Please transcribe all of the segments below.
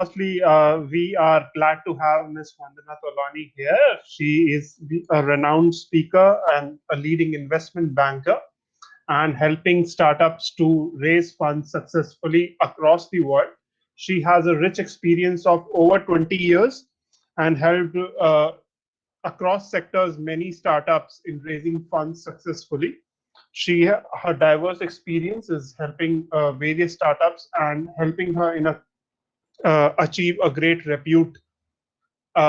Firstly, we are glad to have Ms. Vandana Tolani here. She is a renowned speaker and a leading investment banker and helping startups to raise funds successfully across the world. She has a rich experience of over 20 years and helped across sectors many startups in raising funds successfully. Her diverse experience is helping various startups and helping her in achieve a great repute.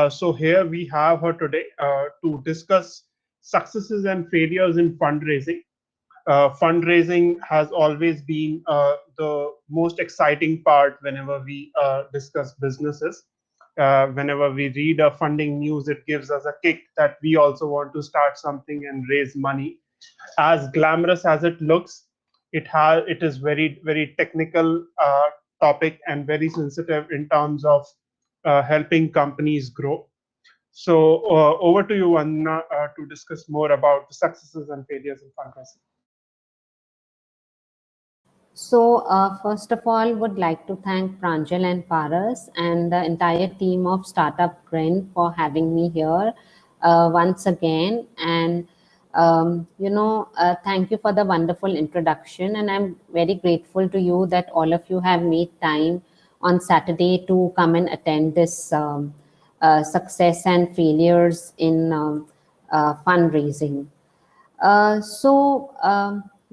So here we have her today to discuss successes and failures in fundraising. Fundraising has always been the most exciting part whenever we discuss businesses. Whenever we read a funding news, it gives us a kick that we also want to start something and raise money. As glamorous as it looks, it is very technical topic and very sensitive in terms of helping companies grow. So over to you, Anna, to discuss more about the successes and failures in fundraising. So, first of all, would like to thank Pranjal and Paras and the entire team of Startup Grin for having me here once again. And, thank you for the wonderful introduction. And I'm very grateful to you that all of you have made time on Saturday to come and attend this success and failures in fundraising.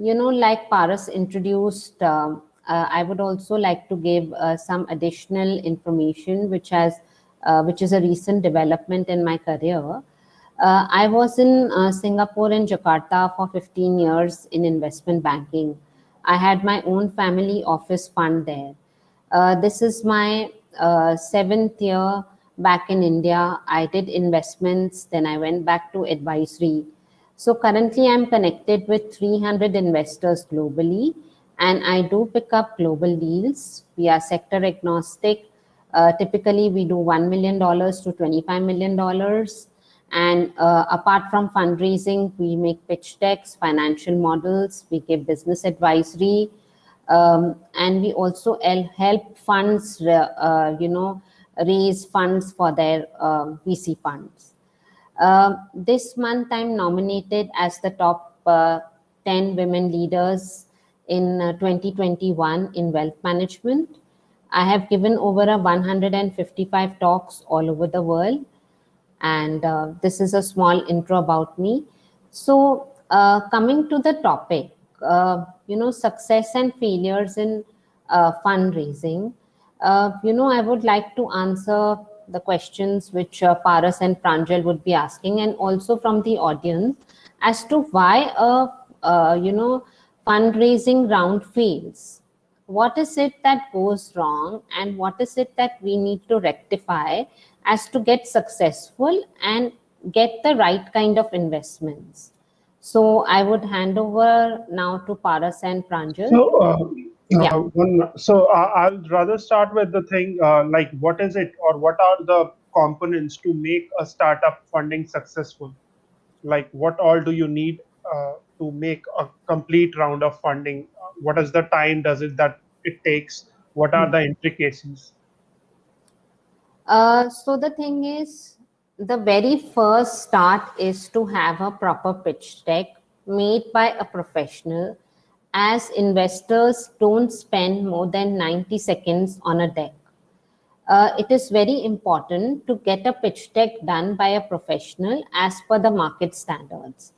Like Paras introduced, I would also like to give some additional information, which is a recent development in my career. I was in Singapore and Jakarta for 15 years in investment banking. I had my own family office fund there. This is my seventh year back in India. I did investments, then I went back to advisory. So currently, I'm connected with 300 investors globally, and I do pick up global deals. We are sector agnostic. Typically, we do $1 million to $25 million. And apart from fundraising, we make pitch decks, financial models, we give business advisory, and we also help funds, raise funds for their VC funds. This month, I'm nominated as the top 10 women leaders in 2021 in wealth management. I have given over 155 talks all over the world. And this is a small intro about me. So, coming to the topic, success and failures in fundraising. I would like to answer the questions which Paras and Pranjal would be asking, and also from the audience as to why fundraising round fails. What is it that goes wrong, and what is it that we need to rectify as to get successful and get the right kind of investments? So I would hand over now to Paras and Pranjal. So, Yeah. I'll rather start with the thing like what is it or what are the components to make a startup funding successful? Like what all do you need to make a complete round of funding? What is the time does it that it takes? What are the intricacies? So the thing is, the very first start is to have a proper pitch deck made by a professional, as investors don't spend more than 90 seconds on a deck. It is very important to get a pitch deck done by a professional as per the market standards.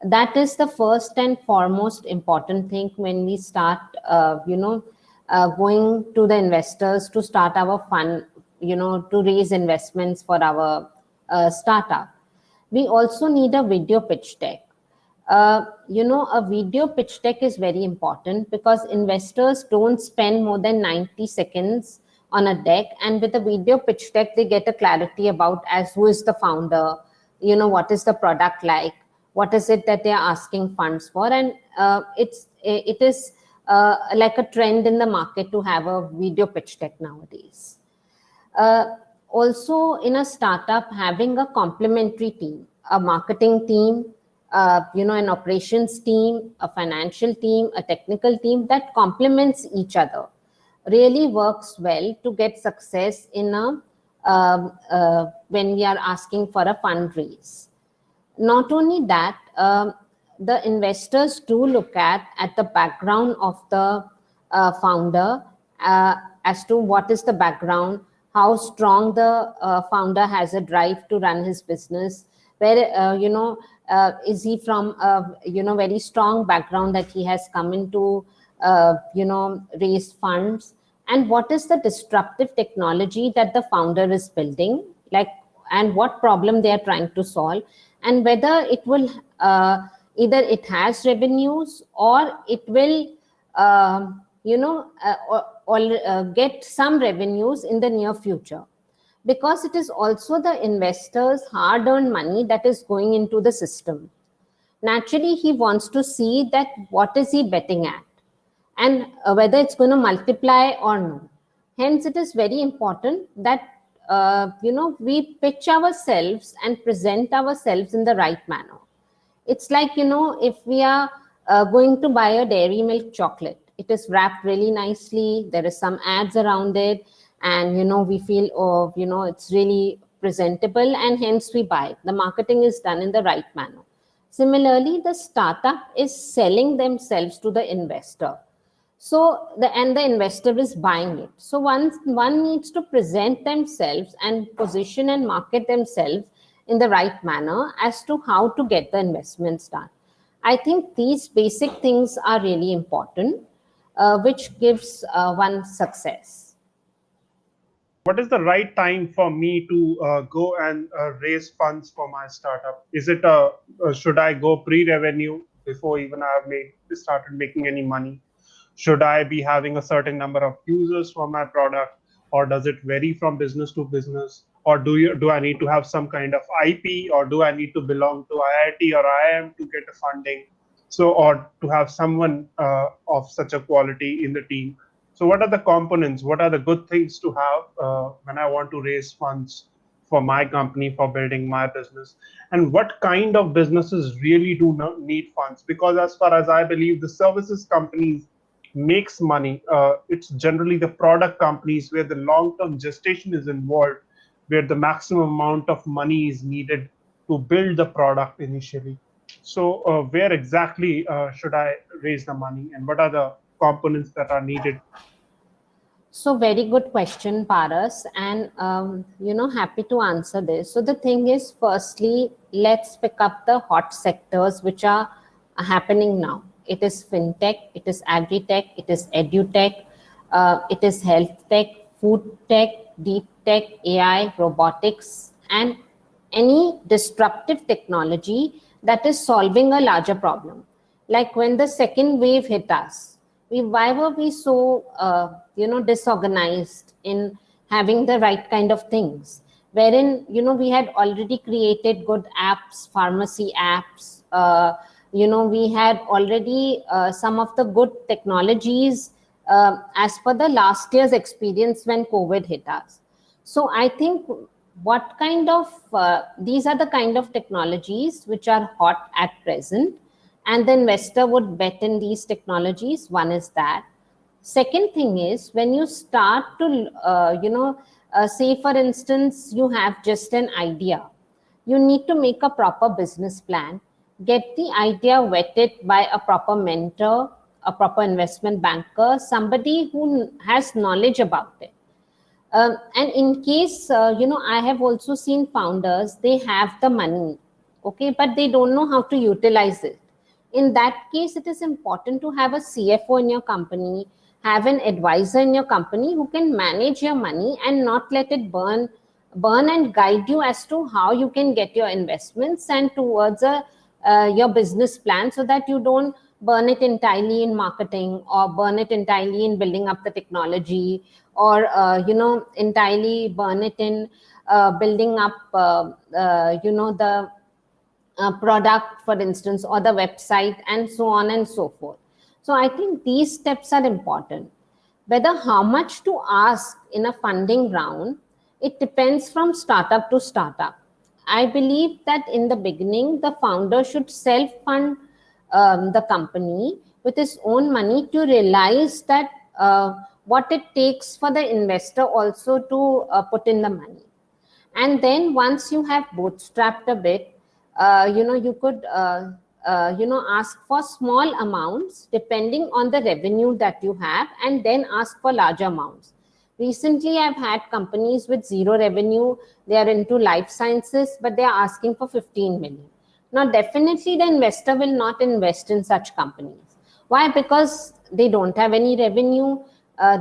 That is the first and foremost important thing when we start, going to the investors to start our fund, to raise investments for our startup. We also need a video pitch deck. A video pitch deck is very important because investors don't spend more than 90 seconds on a deck, and with a video pitch deck, they get a clarity about as who is the founder, what is the product like, what is it that they are asking funds for, and it is like a trend in the market to have a video pitch deck nowadays. Also, in a startup, having a complementary team, a marketing team, an operations team, a financial team, a technical team that complements each other. really works well to get success in a when we are asking for a fundraise. Not only that, the investors do look at the background of the founder, as to what is the background, how strong the founder has a drive to run his business, where is he from a very strong background that he has come into raise funds, and what is the disruptive technology that the founder is building, like, and what problem they are trying to solve, and whether it will either it has revenues or it will get some revenues in the near future, because it is also the investors hard earned money that is going into the system. Naturally he wants to see that what is he betting at, and whether it's going to multiply or no. Hence it is very important that we pitch ourselves and present ourselves in the right manner. It's like, if we are going to buy a dairy milk chocolate, it is wrapped really nicely, there is some ads around it, and we feel, oh, it's really presentable, and hence we buy it. The marketing is done in the right manner. Similarly, the startup is selling themselves to the investor, so the investor is buying it. So one needs to present themselves and position and market themselves in the right manner as to how to get the investments done. I think these basic things are really important, which gives one success. What is the right time for me to go and raise funds for my startup? Is it should I go pre-revenue before even I have started making any money? Should I be having a certain number of users for my product, or does it vary from business to business? Or do I need to have some kind of IP, or do I need to belong to IIT or IIM to get a funding? So, or to have someone of such a quality in the team. So, what are the components? What are the good things to have when I want to raise funds for my company for building my business? And what kind of businesses really do not need funds? Because as far as I believe, the services companies makes money. It's generally the product companies where the long-term gestation is involved, where the maximum amount of money is needed to build the product initially. So, where exactly should I raise the money, and what are the components that are needed? So very good question, Paras, and happy to answer this. So the thing is, firstly, let's pick up the hot sectors which are happening now. It is fintech, it is agri-tech, it is edu-tech, it is health tech, food tech, deep tech, AI, robotics, and any disruptive technology that is solving a larger problem. Like when the second wave hit us, why were we so disorganized in having the right kind of things, wherein we had already created good apps, pharmacy apps, we had already some of the good technologies as per the last year's experience when COVID hit us. So I think what kind of these are the kind of technologies which are hot at present, and the investor would bet in these technologies. One is that. Second thing is, when you start to say for instance you have just an idea, you need to make a proper business plan, get the idea vetted by a proper mentor, a proper investment banker, somebody who has knowledge about it. And in case, I have also seen founders, they have the money, okay, but they don't know how to utilize it. In that case, it is important to have a CFO in your company, have an advisor in your company who can manage your money and not let it burn and guide you as to how you can get your investments and towards your business plan, so that you don't burn it entirely in marketing, or burn it entirely in building up the technology, or entirely burn it in building up the product, for instance, or the website, and so on and so forth. So I think these steps are important. Whether how much to ask in a funding round, it depends from startup to startup. I believe that in the beginning, the founder should self-fund the company with his own money to realize that what it takes for the investor also to put in the money. And then once you have bootstrapped a bit, you could ask for small amounts depending on the revenue that you have, and then ask for large amounts. Recently I've had companies with zero revenue, they are into life sciences, but they are asking for 15 million. Now definitely the investor will not invest in such companies. Why? Because they don't have any revenue,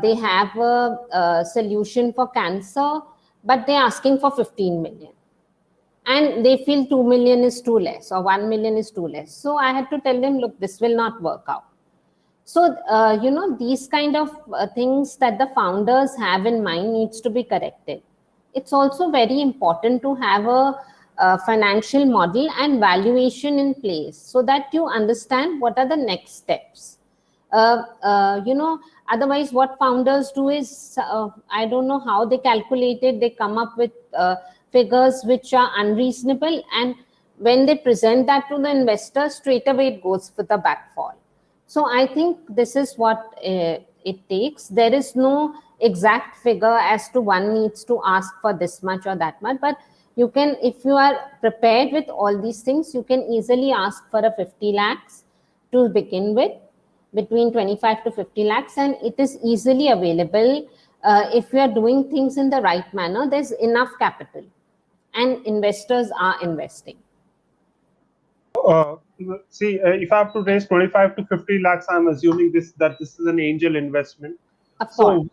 they have a solution for cancer, but they're asking for 15 million, and they feel 2 million is too less or 1 million is too less. So I had to tell them, look, this will not work out. So these kind of things that the founders have in mind needs to be corrected. It's also very important to have a financial model and valuation in place so that you understand what are the next steps. Otherwise what founders do is, I don't know how they calculate it, they come up with figures which are unreasonable, and when they present that to the investor, straight away it goes with a backfall. So I think this is what it takes. There is no exact figure as to one needs to ask for this much or that much, but you can, if you are prepared with all these things, you can easily ask for a 50 lakhs to begin with, between 25 to 50 lakhs, and it is easily available. If you are doing things in the right manner, there's enough capital and investors are investing. Uh, See, if I have to raise 25 to 50 lakhs, I'm assuming this is an angel investment. Of course.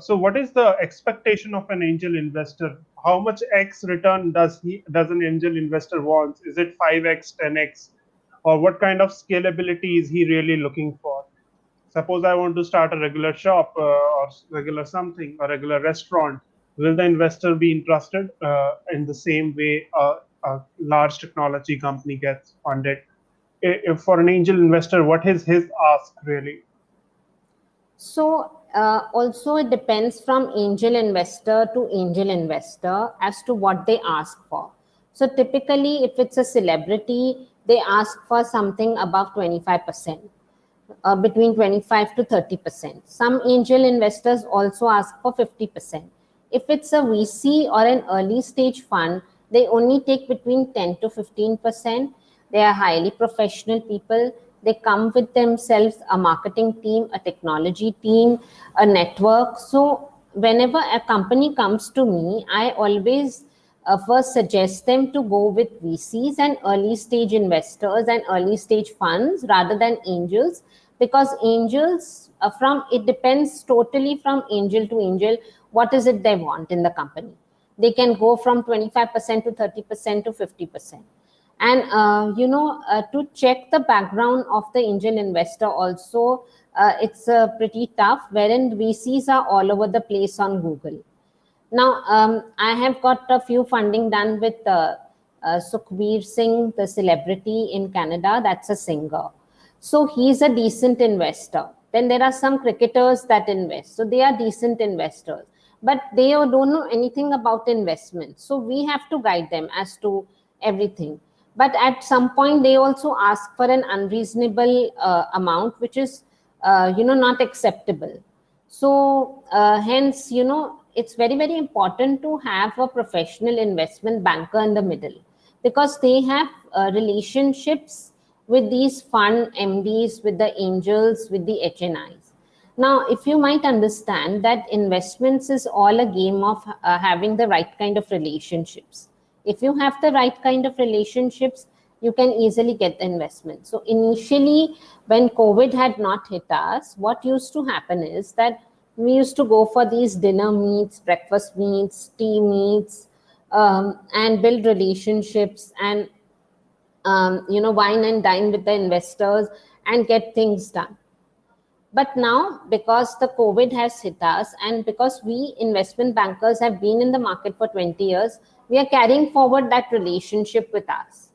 So what is the expectation of an angel investor? How much X return does an angel investor wants? Is it 5x, 10x, or what kind of scalability is he really looking for? Suppose I want to start a regular shop or regular something, a regular restaurant. Will the investor be interested in the same way a large technology company gets funded? If for an angel investor, what is his ask really? So also it depends from angel investor to angel investor as to what they ask for. So typically if it's a celebrity, they ask for something above 25%, between 25 to 30%. Some angel investors also ask for 50%. If it's a VC or an early stage fund, they only take between 10 to 15%. They are highly professional people. They come with themselves a marketing team, a technology team, a network. So whenever a company comes to me, I always first suggest them to go with VCs and early stage investors and early stage funds rather than angels, because angels it depends totally from angel to angel what is it they want in the company. They can go from 25% to 30% to 50%. And to check the background of the angel investor also, it's pretty tough, wherein VCs are all over the place on Google. Now, I have got a few funding done with Sukhbir Singh, the celebrity in Canada. That's a singer. So he's a decent investor. Then there are some cricketers that invest. So they are decent investors. But they don't know anything about investment. So we have to guide them as to everything. But at some point, they also ask for an unreasonable amount, which is, not acceptable. So hence, it's very, very important to have a professional investment banker in the middle, because they have relationships with these fund MDs, with the angels, with the HNIs. Now, if you might understand that investments is all a game of having the right kind of relationships. If you have the right kind of relationships, you can easily get the investment. So initially, when COVID had not hit us, what used to happen is that we used to go for these dinner meets, breakfast meets, tea meets, and build relationships and, wine and dine with the investors and get things done. But now, because the COVID has hit us, and because we investment bankers have been in the market for 20 years, we are carrying forward that relationship with us.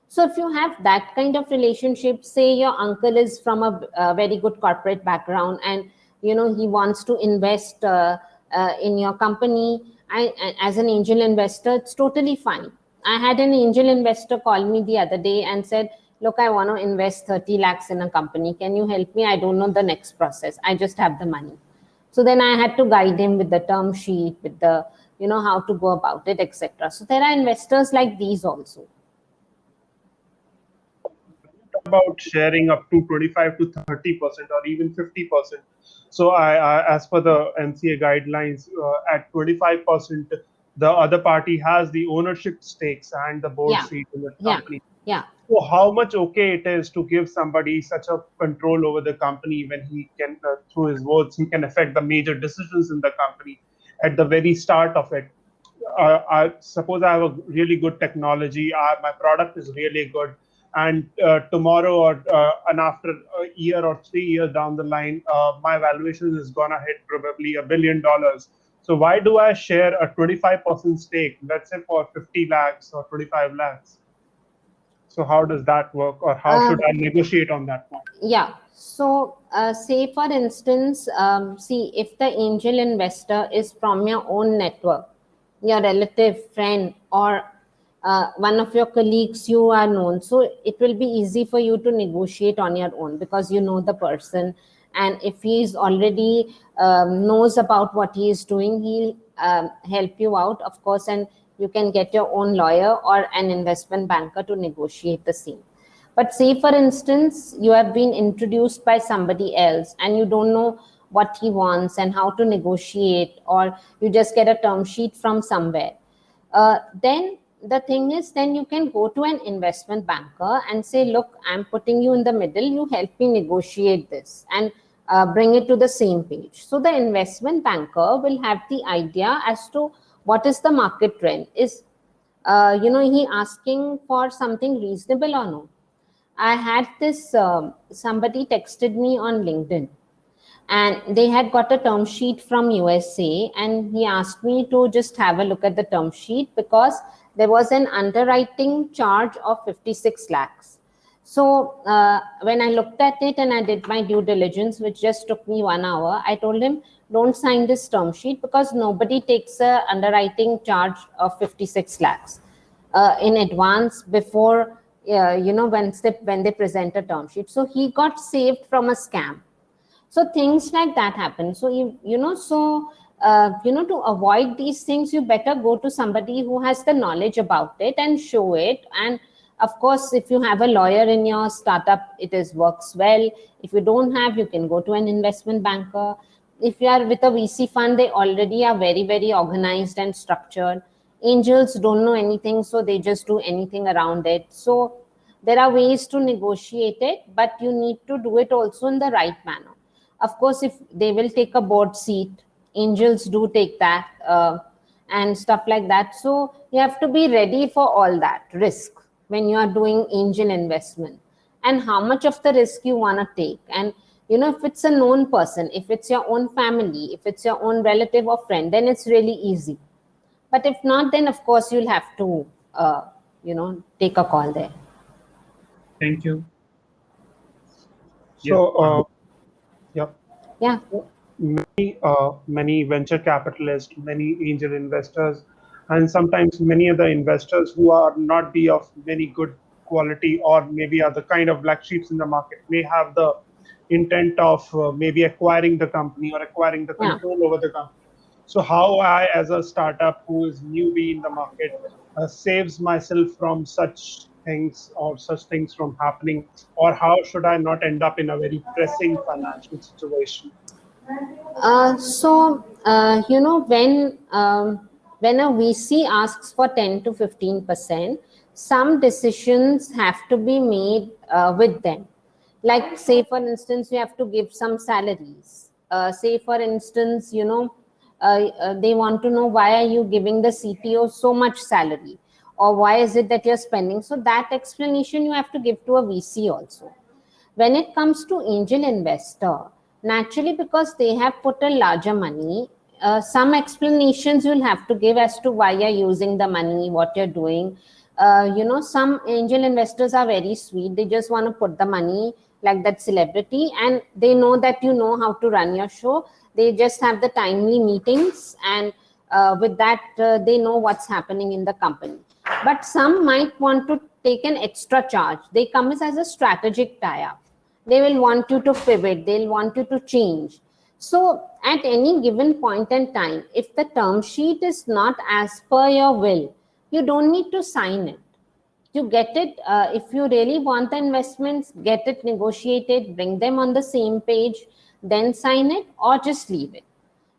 So if you have that kind of relationship, say your uncle is from a very good corporate background and he wants to invest in your company, as an angel investor, it's totally fine. I had an angel investor call me the other day and said, look, I want to invest 30 lakhs in a company. Can you help me? I don't know the next process. I just have the money. So then I had to guide him with the term sheet, with the, how to go about it, etc. So there are investors like these also. About sharing up to 25 to 30% or even 50%. So as per the NCA guidelines, at 25%, the other party has the ownership stakes and the board Yeah, seat in the yeah, company. yeah. So how much okay it is to give somebody such a control over the company when he can, through his votes, he can affect the major decisions in the company at the very start of it. I suppose I have a really good technology. My product is really good, and tomorrow or and after a year or 3 years down the line, my valuation is gonna hit probably $1 billion. So why do I share a 25% stake, let's say for 50 lakhs or 25 lakhs? So how does that work, or how Uh, should I negotiate on that one? Yeah. So, say for instance, see if the angel investor is from your own network, your relative, friend, or one of your colleagues you are known. So it will be easy for you to negotiate on your own because you know the person, and if he is already knows about what he is doing, he'll help you out, of course, and you can get your own lawyer or an investment banker to negotiate the same. But say, for instance, you have been introduced by somebody else and you don't know what he wants and how to negotiate, or you just get a term sheet from somewhere. Then the thing is, then you can go to an investment banker and say, look, I'm putting you in the middle, you help me negotiate this and bring it to the same page. So the investment banker will have the idea as to what is the market trend. Is he asking for something reasonable or no? I had this somebody texted me on LinkedIn, and they had got a term sheet from USA, and he asked me to just have a look at the term sheet because there was an underwriting charge of 56 lakhs. So when I looked at it and I did my due diligence, which just took me 1 hour, I told him, don't sign this term sheet because nobody takes a underwriting charge of 56 lakhs in advance before when they present a term sheet. So he got saved from a scam. So things like that happen. So to avoid these things, you better go to somebody who has the knowledge about it and show it. And of course, if you have a lawyer in your startup, it is works well. If you don't have, you can go to an investment banker. If you are with a VC fund, they already are very, very organized and structured. Angels don't know anything, so they just do anything around it. So there are ways to negotiate it, but you need to do it also in the right manner. Of course, if they will take a board seat, angels do take that, and stuff like that. So you have to be ready for all that risk when you are doing angel investment, and how much of the risk you want to take. And if it's a known person, if it's your own family, if it's your own relative or friend, then it's really easy. But if not, then of course you'll have to take a call there. Thank you. Yes. So, yeah. Yeah. Many venture capitalists, many angel investors, and sometimes many other investors who are not be of very good quality or maybe are the kind of black sheeps in the market may have the intent of maybe acquiring the company or acquiring the Yeah. control over the company. So how I, as a startup who is newbie in the market, saves myself from such things from happening, or how should I not end up in a very pressing financial situation? When a VC asks for 10 to 15%, some decisions have to be made with them. Like, say for instance, you have to give some salaries. Say for instance, they want to know, why are you giving the CTO so much salary, or why is it that you're spending? So that explanation you have to give to a VC also. When it comes to angel investor, naturally, because they have put a larger money, some explanations you'll have to give as to why you're using the money, what you're doing. Some angel investors are very sweet. They just want to put the money like that celebrity, and they know that you know how to run your show. They just have the timely meetings, and with that, they know what's happening in the company. But some might want to take an extra charge. They come as a strategic tie-up. They will want you to pivot, they'll want you to change. So at any given point in time, if the term sheet is not as per your will, you don't need to sign it. You get it, if you really want the investments, get it negotiated, bring them on the same page, then sign it, or just leave it.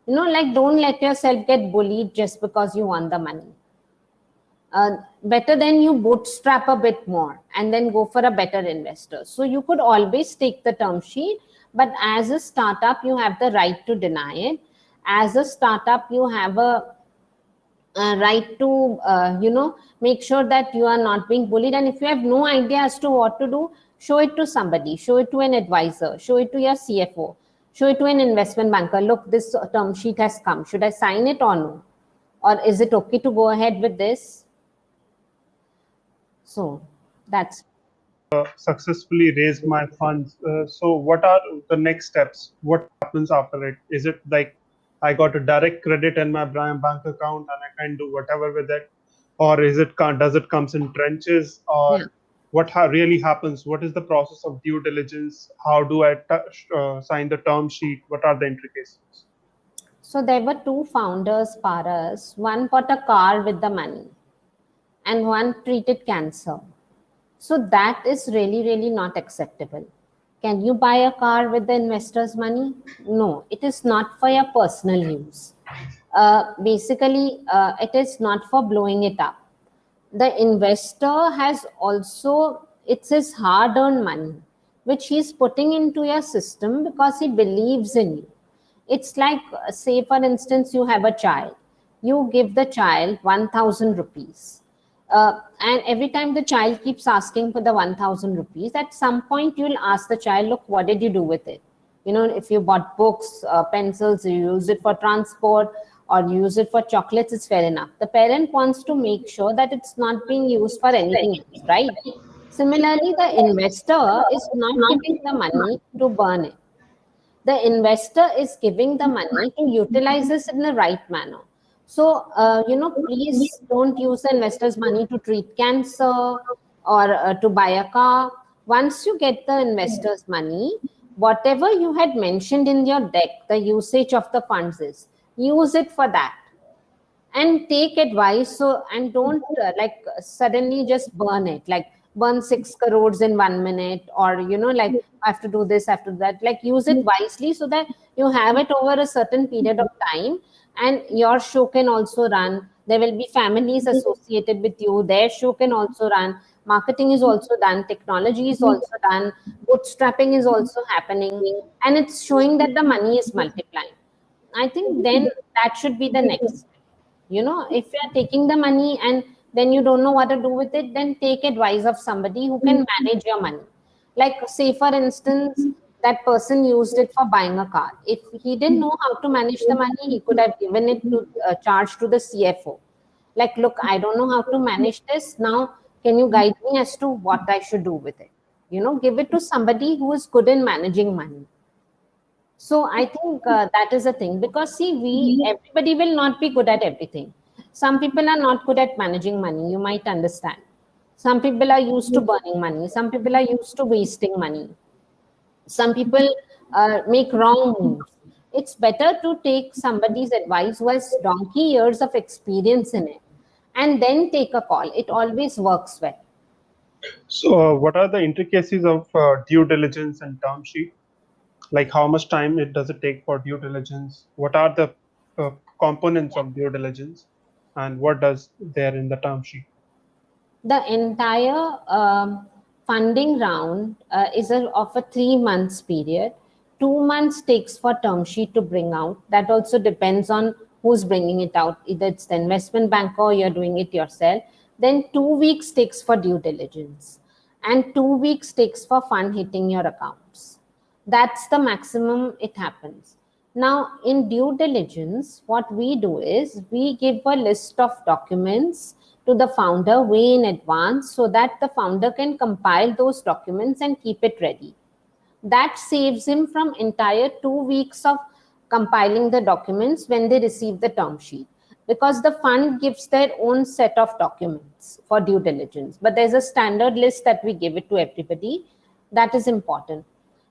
Like, don't let yourself get bullied just because you want the money. Better than you bootstrap a bit more and then go for a better investor. So you could always take the term sheet, but as a startup, you have the right to deny it. As a startup, you have a right to make sure that you are not being bullied. And if you have no idea as to what to do, show it to somebody, show it to an advisor, show it to your CFO, show it to an investment banker. Look, this term sheet has come, should I sign it or no, or is it okay to go ahead with this? So that's Successfully raised my funds. So what are the next steps? What happens after it? Is it like I got a direct credit in my bank account and I can do whatever with it, or is it does it comes in trenches, or yeah. what really happens? What is the process of due diligence? How do I sign the term sheet? What are the intricacies? So there were two founders, Paras. One bought a car with the money and one treated cancer. So that is really, really not acceptable. Can you buy a car with the investor's money? No, it is not for your personal use. Basically, it is not for blowing it up. The investor has also, it's his hard earned money, which he's putting into your system because he believes in you. It's like, say, for instance, you have a child, you give the child 1000 rupees. And every time the child keeps asking for the 1000 rupees, at some point you'll ask the child, look, what did you do with it? If you bought books, pencils, you use it for transport or you use it for chocolates, it's fair enough. The parent wants to make sure that it's not being used for anything else, right? Similarly, the investor is not giving the money to burn it. The investor is giving the money to utilize this in the right manner. So please don't use the investor's money to treat cancer or to buy a car. Once you get the investor's money, whatever you had mentioned in your deck, the usage of the funds is, use it for that and take advice. So, and don't suddenly just burn it, like burn 6 crores in 1 minute, or like I have to do this, I have to do that. Like, use it wisely so that you have it over a certain period of time, and your show can also run. There will be families associated with you, their show can also run. Marketing is also done, technology is also done, bootstrapping is also happening, and it's showing that the money is multiplying. I think then that should be the next step. If you are taking the money and then you don't know what to do with it, then take advice of somebody who can manage your money. Like, say, for instance, that person used it for buying a car. If he didn't know how to manage the money, he could have given it to charge to the CFO. Like, look, I don't know how to manage this. Now, can you guide me as to what I should do with it? Give it to somebody who is good in managing money. So I think that is a thing, because see, everybody will not be good at everything. Some people are not good at managing money, you might understand. Some people are used to burning money, some people are used to wasting money, some people make wrong moves. It's better to take somebody's advice who has donkey years of experience in it, and then take a call. It always works well. So, what are the intricacies of due diligence and term sheet? Like, how much time does it take for due diligence? What are the uh, components of due diligence, and what does there in the term sheet? The entire funding round is of a 3 months period. 2 months takes for term sheet to bring out. That also depends on who's bringing it out. Either it's the investment banker or you're doing it yourself. Then 2 weeks takes for due diligence, and 2 weeks takes for fund hitting your accounts. That's the maximum it happens. Now, in due diligence, what we do is we give a list of documents to the founder way in advance so that the founder can compile those documents and keep it ready. That saves him from entire 2 weeks of compiling the documents when they receive the term sheet, because the fund gives their own set of documents for due diligence, but there's a standard list that we give it to everybody. That is important.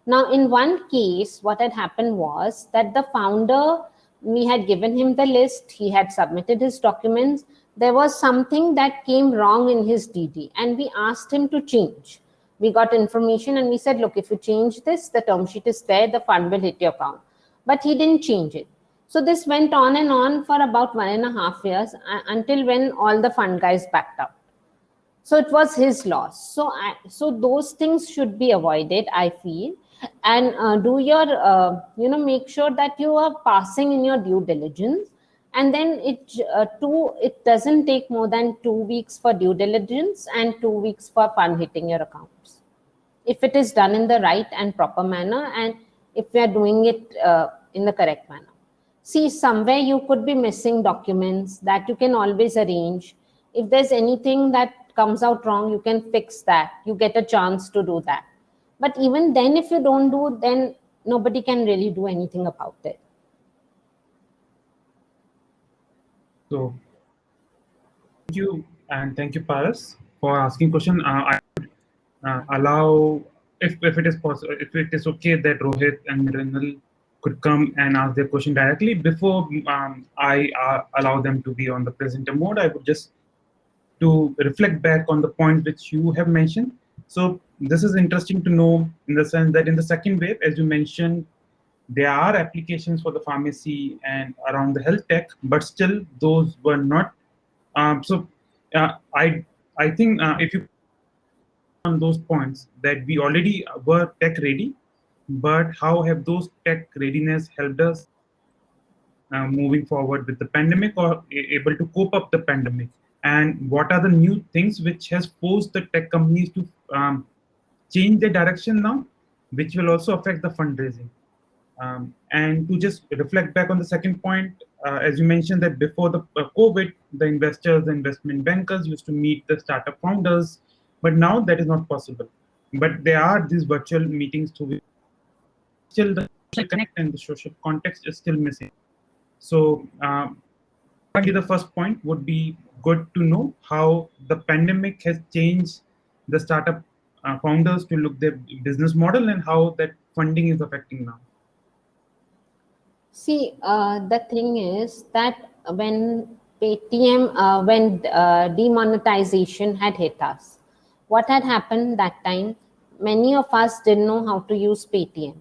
Now, in one case, what had happened was that the founder, we had given him the list, he had submitted his documents. There was something that came wrong in his DD, and we asked him to change. We got information and we said, look, if you change this, the term sheet is there, the fund will hit your account. But he didn't change it. So this went on and on for about 1.5 years until when all the fund guys backed out. So it was his loss. So those things should be avoided, I feel. And do your make sure that you are passing in your due diligence. And then it doesn't take more than 2 weeks for due diligence and 2 weeks for fund hitting your accounts, if it is done in the right and proper manner, and if we are doing it in the correct manner. See, somewhere you could be missing documents that you can always arrange. If there's anything that comes out wrong, you can fix that. You get a chance to do that. But even then, if you don't do, then nobody can really do anything about it. So thank you, and thank you, Paras, for asking question. I would allow, if it is possible, if it is okay, that Rohit and Renal could come and ask their question directly before I allow them to be on the presenter mode. I would just to reflect back on the point which you have mentioned. So this is interesting to know in the sense that in the second wave, as you mentioned, there are applications for the pharmacy and around the health tech, but still those were not. So I think if you on those points that we already were tech ready, but how have those tech readiness helped us moving forward with the pandemic, or able to cope up the pandemic? And what are the new things which has forced the tech companies to change their direction now, which will also affect the fundraising? And to just reflect back on the second point, as you mentioned that before the COVID, the investors, the investment bankers used to meet the startup founders, but now that is not possible. But there are these virtual meetings through which still the social connect and the social context is still missing. So the first point would be good to know how the pandemic has changed the startup founders to look their business model and how that funding is affecting now. See, the thing is that when Paytm, when demonetization had hit us, what had happened that time? Many of us didn't know how to use Paytm.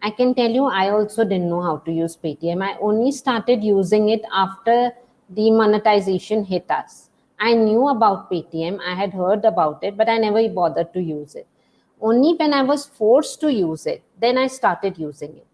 I can tell you, I also didn't know how to use Paytm. I only started using it after demonetization hit us. I knew about Paytm, I had heard about it, but I never bothered to use it. Only when I was forced to use it, then I started using it.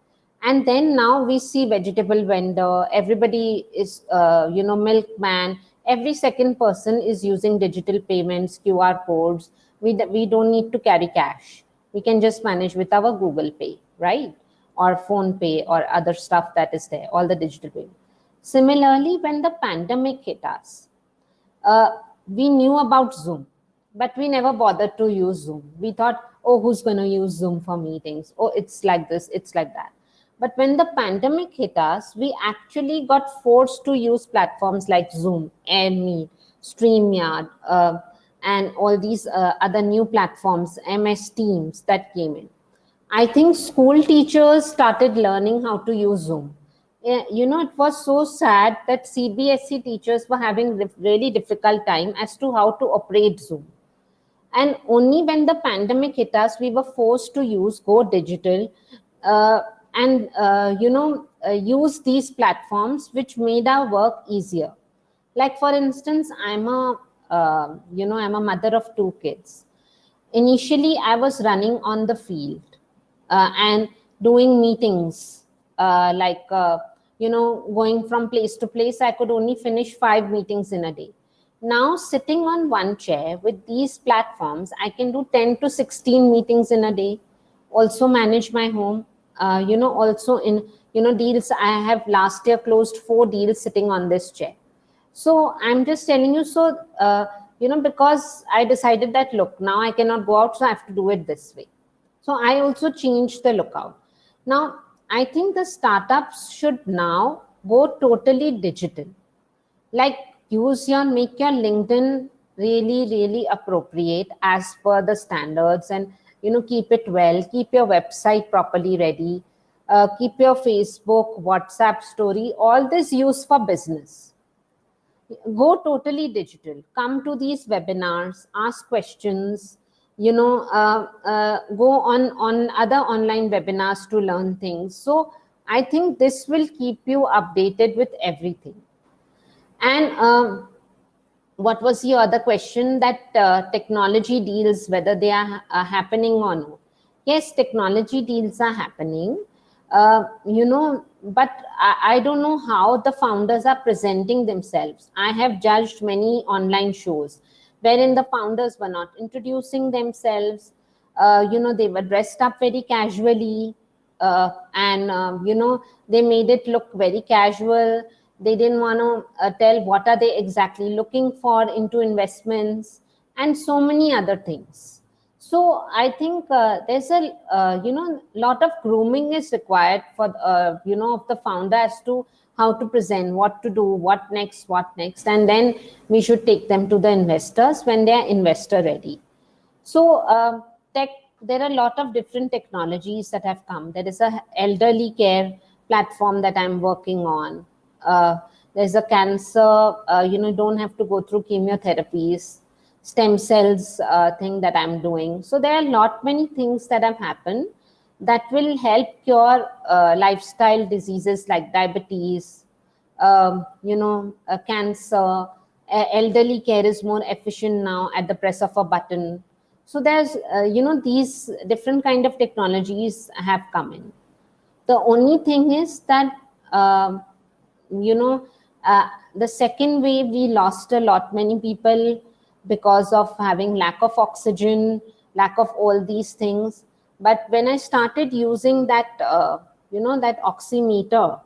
And then now we see vegetable vendor, everybody is, milkman, every second person is using digital payments, QR codes. We don't need to carry cash. We can just manage with our Google Pay, right? Or Phone Pay or other stuff that is there, all the digital payment. Similarly, when the pandemic hit us, we knew about Zoom, but we never bothered to use Zoom. We thought, oh, who's going to use Zoom for meetings? Oh, it's like this, it's like that. But when the pandemic hit us, we actually got forced to use platforms like Zoom, AirMeet, StreamYard, and all these other new platforms, MS Teams that came in. I think school teachers started learning how to use Zoom. It was so sad that CBSE teachers were having really difficult time as to how to operate Zoom. And only when the pandemic hit us, we were forced to go digital, and use these platforms, which made our work easier. Like for instance, I'm a mother of 2 kids. Initially, I was running on the field and doing meetings, going from place to place. I could only finish 5 meetings in a day. Now, sitting on one chair with these platforms, I can do 10 to 16 meetings in a day, also manage my home, also in, deals. I have last year closed 4 deals sitting on this chair. So I'm just telling you, so, because I decided that, look, now I cannot go out, so I have to do it this way. So I also changed the lookout. Now, I think the startups should now go totally digital. Like make your LinkedIn really, really appropriate as per the standards, and keep it well, keep your website properly ready, keep your Facebook, WhatsApp story, all this used for business. Go totally digital, come to these webinars, ask questions, go on other online webinars to learn things. So I think this will keep you updated with everything. And what was your other question? That technology deals, whether they are happening or no? Yes, technology deals are happening, but I don't know how the founders are presenting themselves. I have judged many online shows wherein the founders were not introducing themselves. They were dressed up very casually, and they made it look very casual. They didn't want to tell what are they exactly looking for into investments, and so many other things. So I think there's a lot of grooming is required for of the founder as to how to present, what to do, what next, and then we should take them to the investors when they are investor ready. So there are a lot of different technologies that have come. There is a elderly care platform that I'm working on. There's a cancer, don't have to go through chemotherapies, stem cells thing that I'm doing. So there are many things that have happened that will help cure lifestyle diseases like diabetes, cancer. Elderly care is more efficient now at the press of a button. So there's, these different kind of technologies have come in. The only thing is that, the second wave, we lost many people because of having lack of oxygen, lack of all these things. But when I started using that, that oximeter,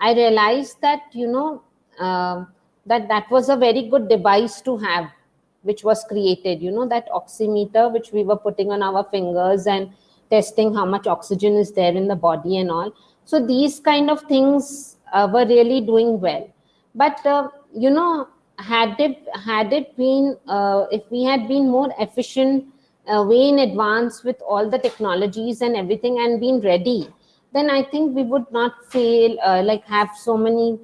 I realized that, that was a very good device to have, which was created, that oximeter, which we were putting on our fingers and testing how much oxygen is there in the body and all. So these kind of things were really doing well. But, had it been, if we had been more efficient, way in advance with all the technologies and everything and been ready, then I think we would not fail, have so many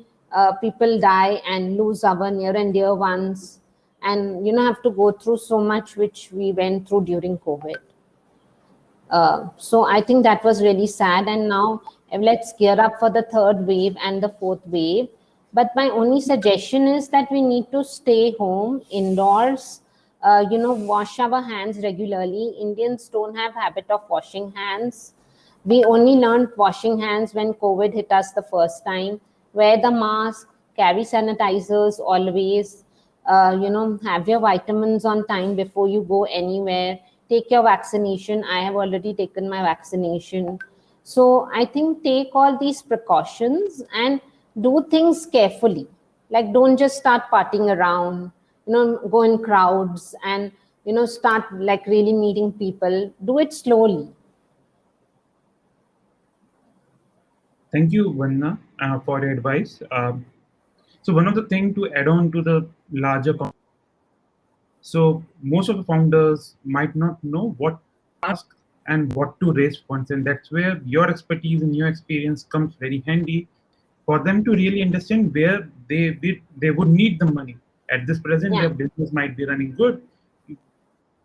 people die and lose our near and dear ones, and have to go through so much which we went through during COVID. So I think that was really sad. And now let's gear up for the third wave and the fourth wave. But my only suggestion is that we need to stay home, indoors, wash our hands regularly. Indians don't have habit of washing hands. We only learned washing hands when COVID hit us the first time. Wear the mask, carry sanitizers always, have your vitamins on time before you go anywhere. Take your vaccination. I have already taken my vaccination. So I think take all these precautions and do things carefully. Like, don't just start partying around, go in crowds and, start like really meeting people. Do it slowly. Thank you, Vandana, for your advice. So one of the things to add on to the larger, so most of the founders might not know what to ask and what to raise funds, and that's where your expertise and your experience comes very handy for them to really understand where they would need the money. At this present, their business might be running good.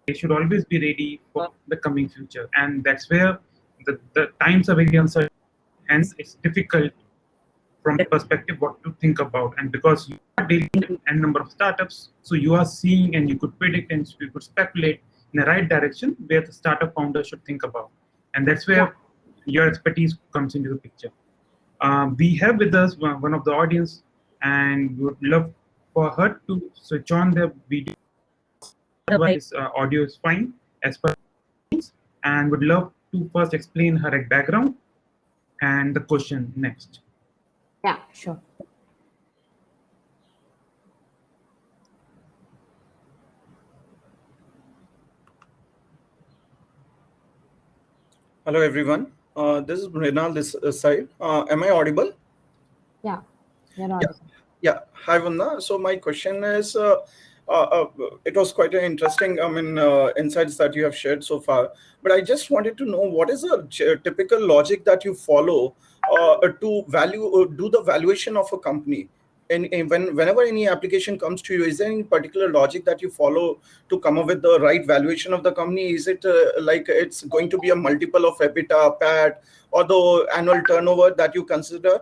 They should always be ready for the coming future, and that's where the times are very uncertain. Hence, it's difficult from that perspective what to think about. And because you are dealing with a number of startups, so you are seeing and you could predict and you could speculate in the right direction where the startup founder should think about. And that's where your expertise comes into the picture. We have with us one of the audience, and we would love for her to switch on the video. Otherwise, audio is fine as per, and would love to first explain her background and the question next. Yeah, sure. Hello, everyone. This is Mrinal, this side. Am I audible? Yeah, you're audible. Yeah. Hi, Vandana. So my question is, It was quite an interesting, insights that you have shared so far. But I just wanted to know what is a typical logic that you follow to do the valuation of a company. And whenever any application comes to you, is there any particular logic that you follow to come up with the right valuation of the company? Is it like it's going to be a multiple of EBITDA, PAT, or the annual turnover that you consider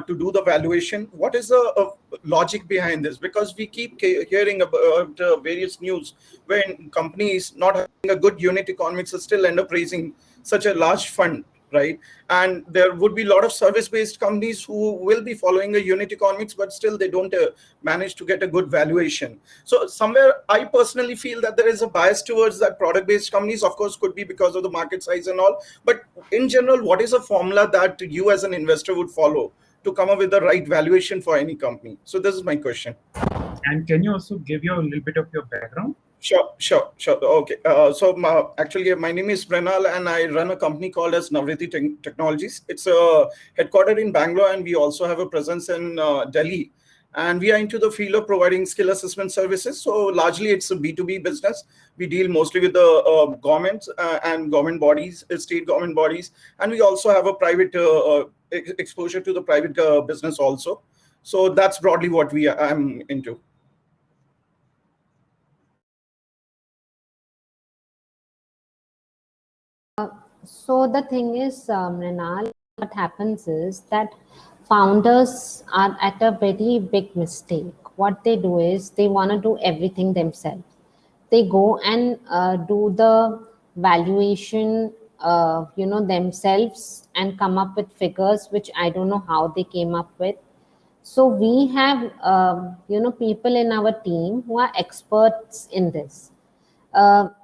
to do the valuation? What is the logic behind this? Because we keep hearing about various news when companies not having a good unit economics still end up raising such a large fund, right? And there would be a lot of service-based companies who will be following a unit economics, but still they don't manage to get a good valuation. So somewhere I personally feel that there is a bias towards that product-based companies. Of course, could be because of the market size and all. But in general, what is a formula that you as an investor would follow to come up with the right valuation for any company? So this is my question. And can you also give your a little bit of your background? Sure. Okay. Actually, my name is Pranal, and I run a company called as nitty-gritty Technologies. It's headquartered in Bangalore, and we also have a presence in Delhi. And we are into the field of providing skill assessment services. So largely, it's a B2B business. We deal mostly with the government and government bodies, state government bodies, and we also have a private exposure to the private business also. So that's broadly what I'm into. So the thing is, Mrinal, what happens is that founders are at a very big mistake. What they do is they want to do everything themselves. They go and do the valuation, themselves and come up with figures, which I don't know how they came up with. So we have, people in our team who are experts in this.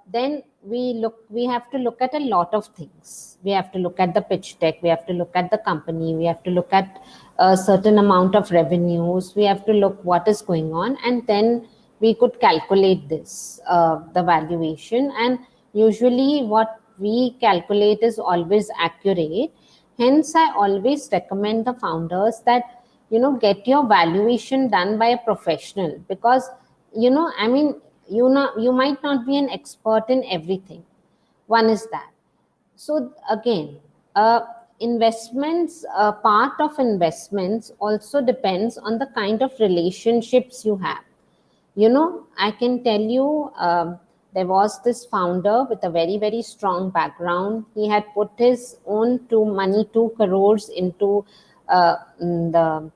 Then we have to look at a lot of things. We have to look at the pitch deck, we have to look at the company, we have to look at a certain amount of revenues, we have to look what is going on, and then we could calculate this, the valuation. And usually what we calculate is always accurate. Hence, I always recommend the founders that, get your valuation done by a professional, because, you might not be an expert in everything. One is that. So again, investments, part of investments also depends on the kind of relationships you have. I can tell you, there was this founder with a very, very strong background. He had put his own 2 crores into the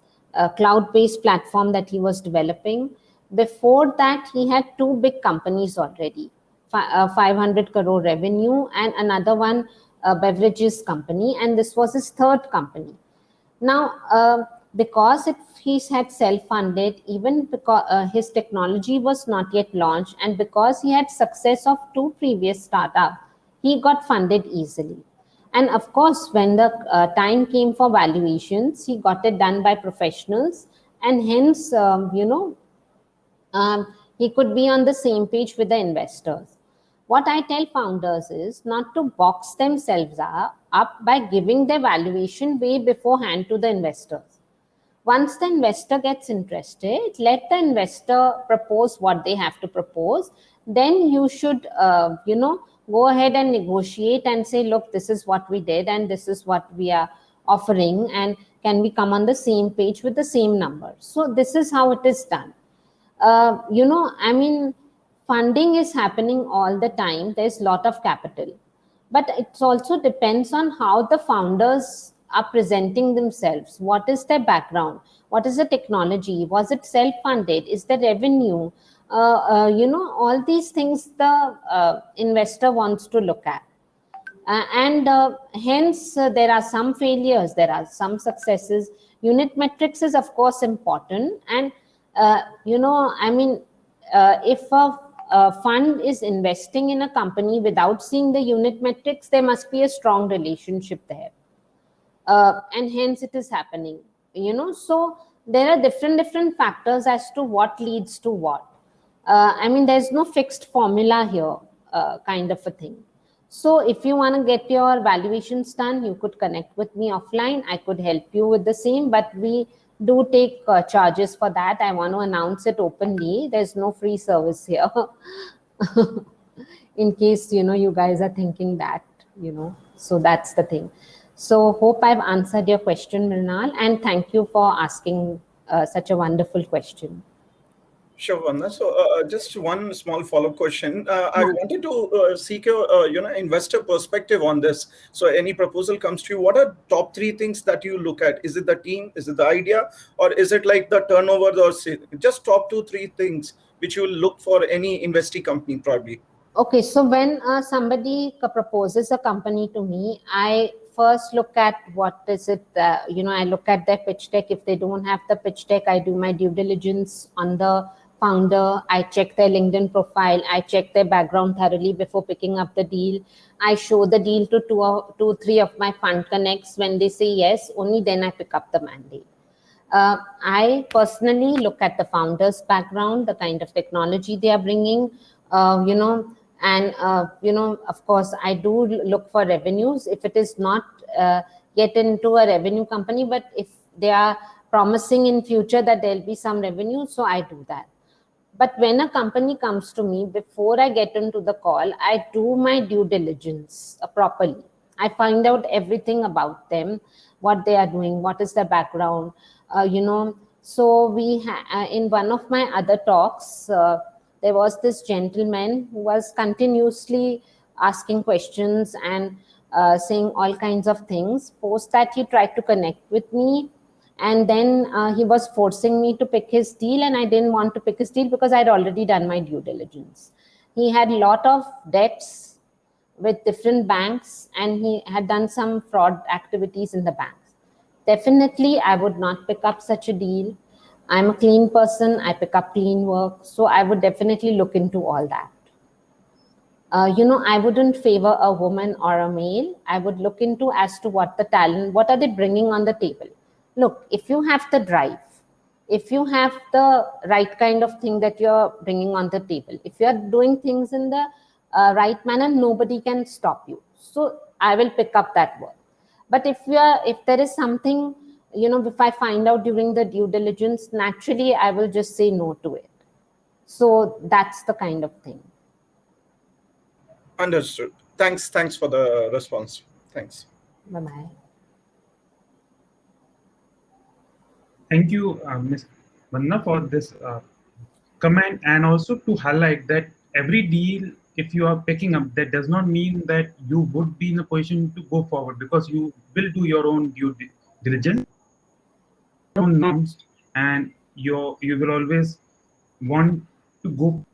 cloud-based platform that he was developing. Before that, he had 2 big companies already, 500 crore revenue, and another one, a beverages company, and this was his 3rd company. Now, because he had self-funded, even because his technology was not yet launched, and because he had success of 2 previous startups, he got funded easily. And of course, when the time came for valuations, he got it done by professionals, and hence, he could be on the same page with the investors. What I tell founders is not to box themselves up by giving their valuation way beforehand to the investors. Once the investor gets interested, let the investor propose what they have to propose. Then you should, go ahead and negotiate and say, look, this is what we did and this is what we are offering, and can we come on the same page with the same number? So this is how it is done. Funding is happening all the time. There's a lot of capital, but it also depends on how the founders are presenting themselves. What is their background? What is the technology? Was it self-funded? Is the revenue? All these things the investor wants to look at. Hence, there are some failures, there are some successes. Unit metrics is, of course, important. And, if a fund is investing in a company without seeing the unit metrics, there must be a strong relationship there. And hence it is happening. So there are different factors as to what leads to what. There's no fixed formula here, kind of a thing. So if you want to get your valuations done, you could connect with me offline. I could help you with the same, but we do take charges for that. I want to announce it openly. There's no free service here. In case, you guys are thinking that, so that's the thing. So hope I've answered your question, Mrinal, and thank you for asking such a wonderful question. Sure, Vandana. So, just one small follow-up question. I wanted to seek your, investor perspective on this. So, any proposal comes to you, what are top 3 things that you look at? Is it the team? Is it the idea? Or is it like the turnover? Or just top 2-3 things which you look for any investee company, probably? Okay, so when somebody proposes a company to me, I first look at what is it, I look at their pitch deck. If they don't have the pitch deck, I do my due diligence on the founder. I check their LinkedIn profile. I check their background thoroughly before picking up the deal. I show the deal to 2-3 of my fund connects. When they say yes, only then I pick up the mandate. I personally look at the founder's background, the kind of technology they are bringing, and of course, I do look for revenues. If it is not yet into a revenue company, but if they are promising in future that there'll be some revenue, so I do that. But when a company comes to me, before I get into the call, I do my due diligence properly. I find out everything about them, what they are doing, what is their background, So we in one of my other talks, there was this gentleman who was continuously asking questions and saying all kinds of things. Post that, he tried to connect with me. And then he was forcing me to pick his deal, and I didn't want to pick his deal because I'd already done my due diligence. He had a lot of debts with different banks, and he had done some fraud activities in the banks. Definitely, I would not pick up such a deal. I'm a clean person. I pick up clean work. So I would definitely look into all that. I wouldn't favor a woman or a male. I would look into as to what the talent, what are they bringing on the table. Look, if you have the drive, if you have the right kind of thing that you're bringing on the table, if you're doing things in the right manner, nobody can stop you. So I will pick up that work. But if there is something, if I find out during the due diligence, naturally, I will just say no to it. So that's the kind of thing. Understood. Thanks for the response. Thanks. Bye-bye. Thank you, Ms. Vandana, for this comment, and also to highlight that every deal, if you are picking up, that does not mean that you would be in a position to go forward, because you will do your own due diligence, your own norms, and you will always want to go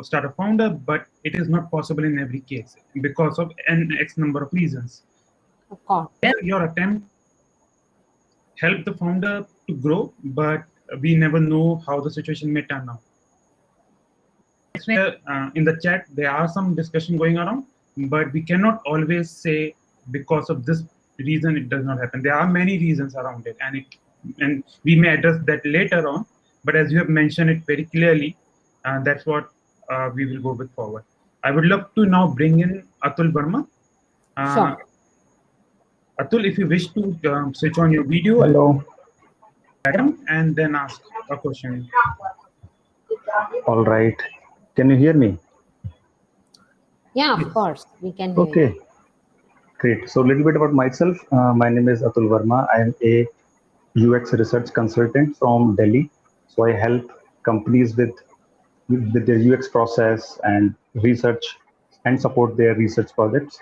start a founder, but it is not possible in every case because of n x number of reasons. Of course. Your attempt help the founder to grow, but we never know how the situation may turn out. In the chat, there are some discussion going around, but we cannot always say because of this reason it does not happen. There are many reasons around it, and we may address that later on. But as you have mentioned it very clearly, that's what we will go with forward. I would love to now bring in Atul Verma. Sure. Atul, if you wish to switch on your video. Hello. And then ask a question. All right. Can you hear me? Yeah, of course. We can hear Okay. you. Great. So a little bit about myself. My name is Atul Verma. I am a UX research consultant from Delhi. So I help companies with their UX process and research and support their research projects.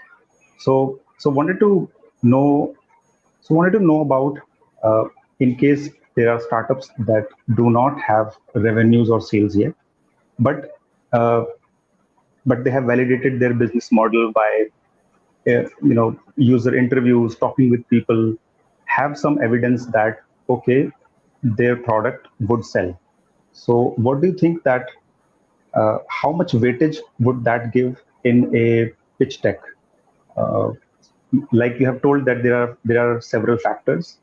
So wanted to know about in case there are startups that do not have revenues or sales yet, but they have validated their business model by user interviews, talking with people, have some evidence that okay, their product would sell. So what do you think that how much weightage would that give in a pitch deck? Like you have told that there are several factors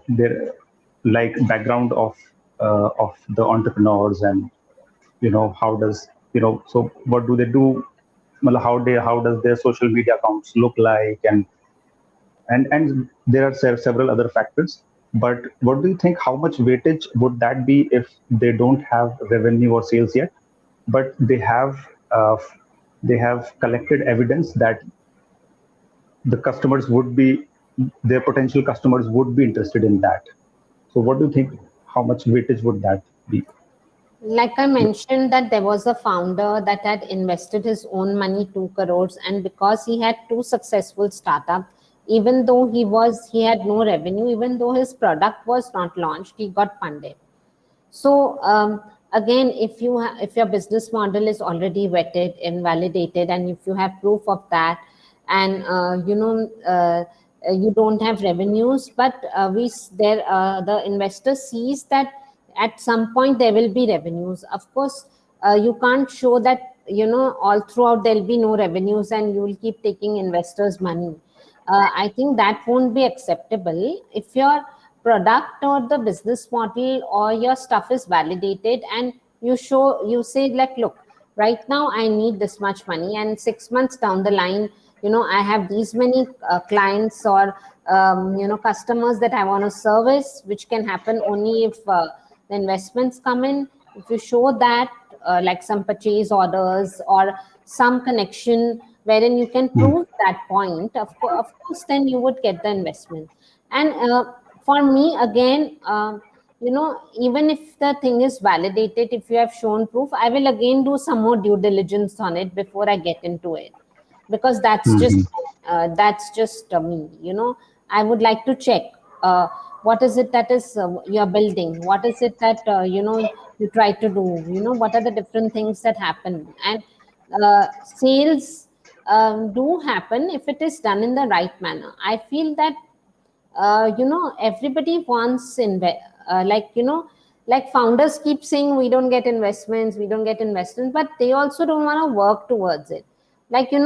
there, like background of the entrepreneurs, and how does so what do they do, how does their social media accounts look like, and there are several other factors. But what do you think? How much weightage would that be if they don't have revenue or sales yet, but uh, they have collected evidence that the customers would be their potential customers would be interested in that. So what do you think? How much weightage would that be? Like I mentioned, that there was a founder that had invested his own money, 2 crores, and because he had 2 successful startups, even though he had no revenue, even though his product was not launched, he got funded. So again, if your business model is already vetted and validated, and if you have proof of that, and you don't have revenues, but the investor sees that at some point there will be revenues. Of course, you can't show that all throughout there will be no revenues and you will keep taking investors' money. I think that won't be acceptable. If your product or the business model or your stuff is validated and you say like, look, right now I need this much money, and 6 months down the line, I have these many clients or customers that I want to service, which can happen only if the investments come in. If you show that like some purchase orders or some connection wherein you can prove that point, of course then you would get the investment. And for me again, even if the thing is validated, if you have shown proof, I will again do some more due diligence on it before I get into it, because that's just me. I would like to check what is it that is you're building, what is it that you try to do, what are the different things that happen. And sales do happen if it is done in the right manner. I feel that everybody wants like founders keep saying we don't get investments, but they also don't want to work towards it. Like they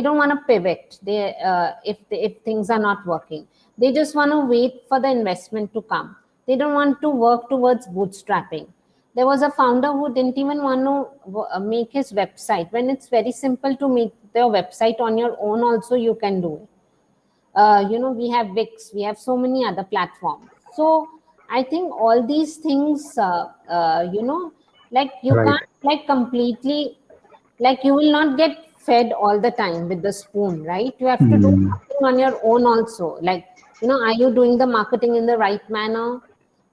don't want to pivot. If things are not working, they just want to wait for the investment to come. They don't want to work towards bootstrapping. There was a founder who didn't even want to make his website, when it's very simple to make their website on your own. Also you can do it. We have Wix, we have so many other platforms. So I think all these things, like you Right. can't like completely, like you will not get fed all the time with the spoon, right? You have to do Hmm. something on your own also. Like, are you doing the marketing in the right manner?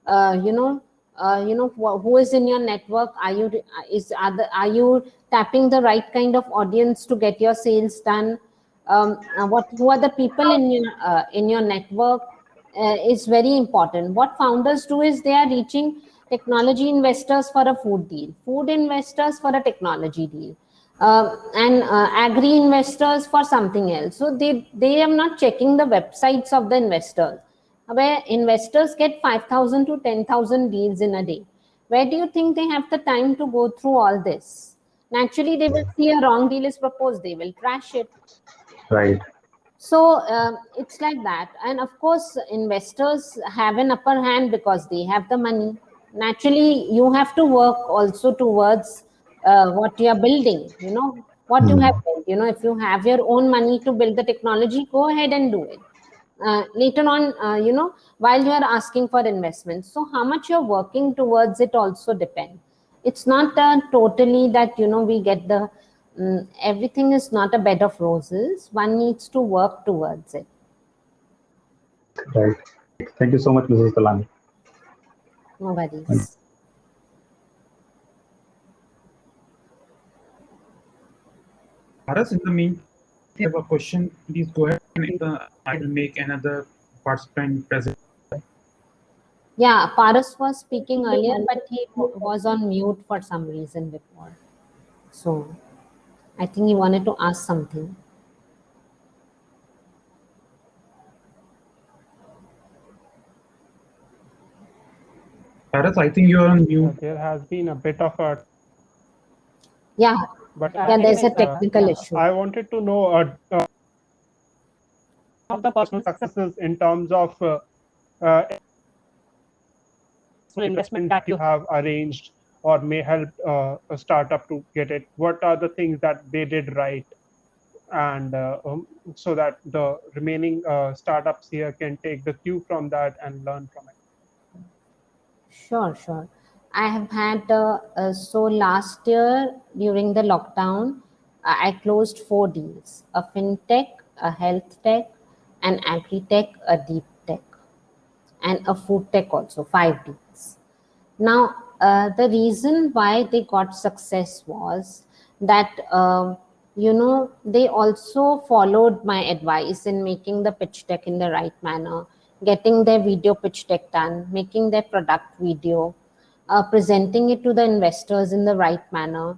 uh, you know who is in your network? Are you tapping the right kind of audience to get your sales done? Who are the people in your network is very important. What founders do is they are reaching technology investors for a food deal, food investors for a technology deal, and agri investors for something else. So they are not checking the websites of the investors, where investors get 5,000 to 10,000 deals in a day. Where do you think they have the time to go through all this? Naturally, they will see a wrong deal is proposed, they will trash it. Right. So it's like that. And of course, investors have an upper hand because they have the money. Naturally, you have to work also towards what you are building. What you Hmm. have built. If you have your own money to build the technology, go ahead and do it. Later on, while you are asking for investments, so how much you're working towards it also depends. It's not totally that we get the everything is not a bed of roses. One needs to work towards it. Right. Thank you so much, Mrs. Talani. No worries. Paras, in the meantime, if you have a question, please go ahead, and I will make another participant present. Yeah, Paras was speaking earlier, but he was on mute for some reason before. So I think he wanted to ask something. Paras, I think you are on mute. There has been a bit of a, Yeah, but yeah, there's a technical issue. I wanted to know of the personal successes in terms of uh, investment that you have arranged or may help a startup to get it. What are the things that they did right? and so that the remaining startups here can take the cue from that and learn from it. Sure, sure. I have had, so last year during the lockdown, I closed 4 deals: a fintech, a health tech, an agri tech, a deep tech, and a food tech also, 5 deals. Now, the reason why they got success was that, they also followed my advice in making the pitch deck in the right manner, getting their video pitch deck done, making their product video, presenting it to the investors in the right manner.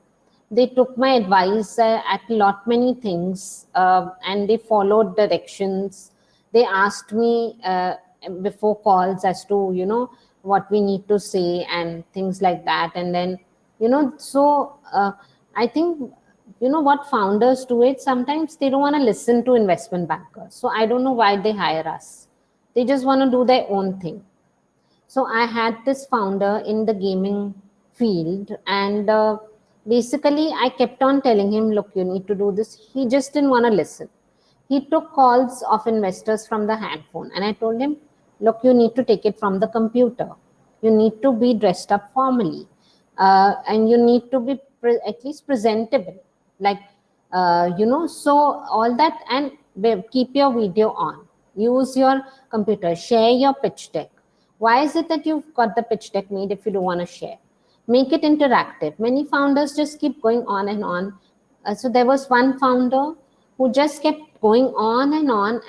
They took my advice at lot many things, and they followed directions. They asked me before calls as to what we need to say and things like that. And then so I think what founders do, it sometimes they don't want to listen to investment bankers. So I don't know why they hire us. They just want to do their own thing. So I had this founder in the gaming field, and basically I kept on telling him, look, you need to do this. He just didn't want to listen. He took calls of investors from the handphone, and I told him, look, you need to take it from the computer. You need to be dressed up formally, and you need to be at least presentable, like so all that. And keep your video on, use your computer, share your pitch deck. Why is it that you've got the pitch deck made if you don't want to share? Make it interactive. Many founders just keep going on and on. So there was one founder who just kept going on,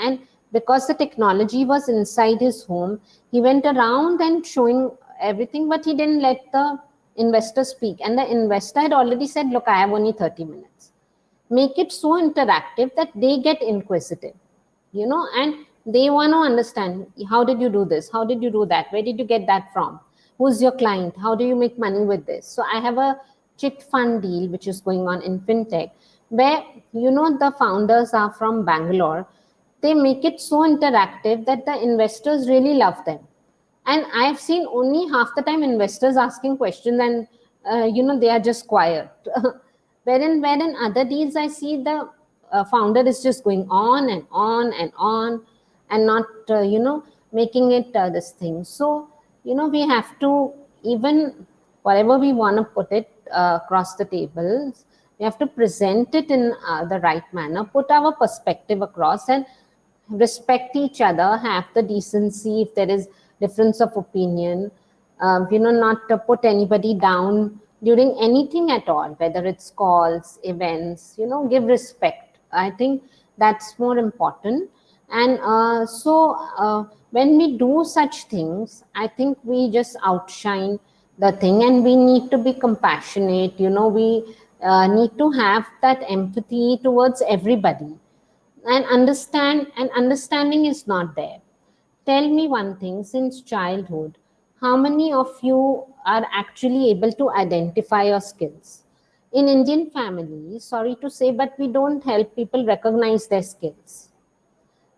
and because the technology was inside his home, he went around and showing everything, but he didn't let the investor speak. And the investor had already said, look, I have only 30 minutes. Make it so interactive that they get inquisitive, and they want to understand, how did you do this? How did you do that? Where did you get that from? Who's your client? How do you make money with this? So I have a chit fund deal which is going on in fintech, where the founders are from Bangalore. They make it so interactive that the investors really love them. And I've seen only half the time investors asking questions, and they are just quiet. wherein other deals I see the founder is just going on and on and on, and not making it this thing. So we have to, even whatever we want to put it across the tables, we have to present it in the right manner, put our perspective across, and respect each other, have the decency if there is difference of opinion, not to put anybody down during anything at all, whether it's calls, events, give respect. I think that's more important. And when we do such things, I think we just outshine the thing, and we need to be compassionate. We need to have that empathy towards everybody, and understanding is not there. Tell me one thing, since childhood, how many of you are actually able to identify your skills? In Indian families, sorry to say, but we don't help people recognize their skills.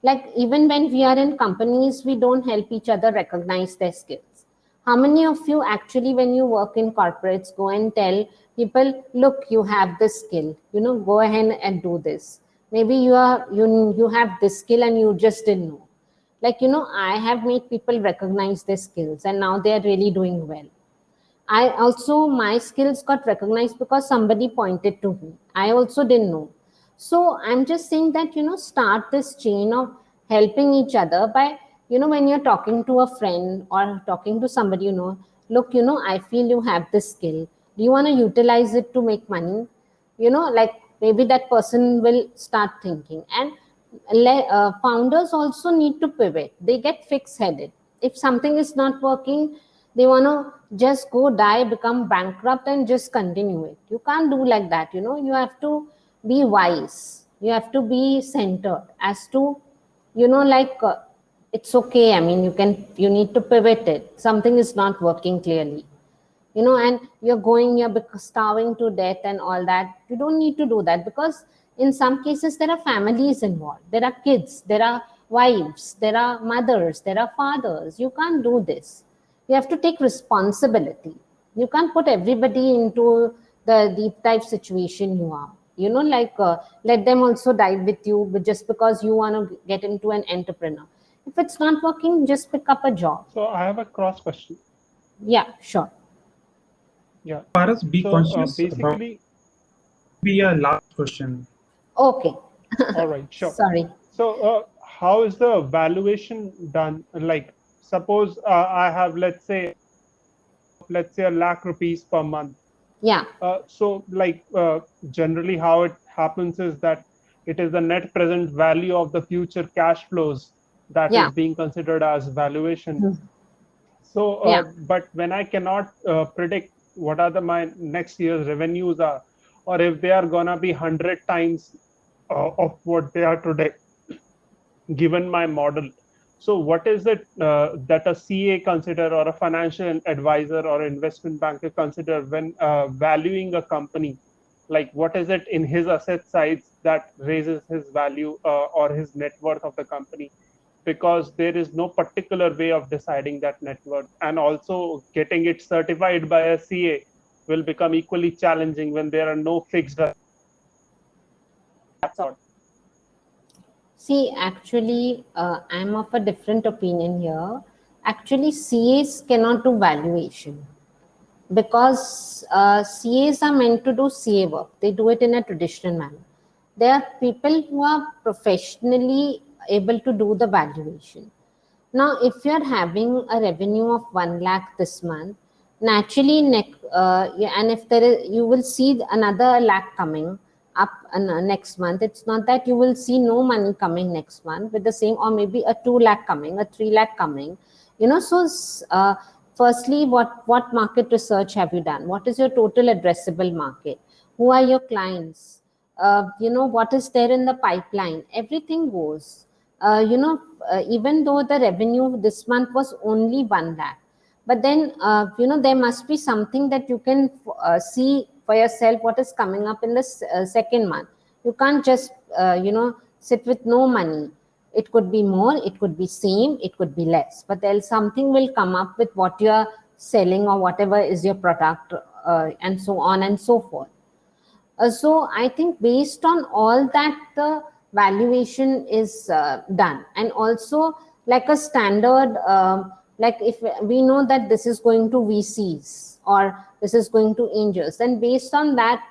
Like, even when we are in companies, we don't help each other recognize their skills. How many of you actually, when you work in corporates, go and tell people, look, you have this skill, go ahead and do this. Maybe you have this skill and you just didn't know. Like, I have made people recognize their skills, and now they are really doing well. My skills got recognized because somebody pointed to me. I also didn't know. So I'm just saying that, start this chain of helping each other by, when you're talking to a friend or talking to somebody, look, I feel you have this skill. Do you want to utilize it to make money? Like, maybe that person will start thinking. And founders also need to pivot. They get fixed-headed. If something is not working, they want to just go die, become bankrupt, and just continue it. You can't do like that. You have to be wise. You have to be centered as to, it's okay. I mean, you need to pivot it. Something is not working clearly, and you're starving to death and all that. You don't need to do that, because in some cases there are families involved. There are kids, there are wives, there are mothers, there are fathers. You can't do this. You have to take responsibility. You can't put everybody into the deep dive situation you are. let them also dive with you, but just because you want to get into an entrepreneur. If it's not working, just pick up a job. So I have a cross question. Yeah, sure. Yeah. Paras, be So conscious about basically, be a last question. Okay. all right, sure. Sorry. So how is the valuation done? Like, suppose I have, let's say a lakh rupees per month. Yeah. So generally how it happens is that it is the net present value of the future cash flows that Yeah. is being considered as valuation. Hmm. So, Yeah. but when I cannot predict what are my next year's revenues are, or if they are gonna be 100 times of what they are today, given my model. So, what is it that a CA consider, or a financial advisor or investment banker consider when valuing a company? Like, what is it in his asset sides that raises his value or his net worth of the company? Because there is no particular way of deciding that net worth, and also getting it certified by a CA will become equally challenging when there are no fixed sort. See, actually, I'm of a different opinion here. Actually, CAs cannot do valuation because CAs are meant to do CA work. They do it in a traditional manner. There are people who are professionally able to do the valuation. Now, if you're having a revenue of 1 lakh this month, naturally, and if there is, you will see another lakh coming up next month. It's not that you will see no money coming next month with the same, or maybe a 2 lakh coming, a 3 lakh coming. So firstly, what market research have you done? What is your total addressable market? Who are your clients? What is there in the pipeline? Everything goes. Even though the revenue this month was only 1 lakh, but then there must be something that you can see for yourself what is coming up in the second month. You can't just sit with no money. It could be more, it could be same, it could be less, but there's something will come up with what you are selling or whatever is your product, and so on and so forth. So I think based on all that, the valuation is done. And also, like a standard, like if we know that this is going to VCs or this is going to angels, then based on that,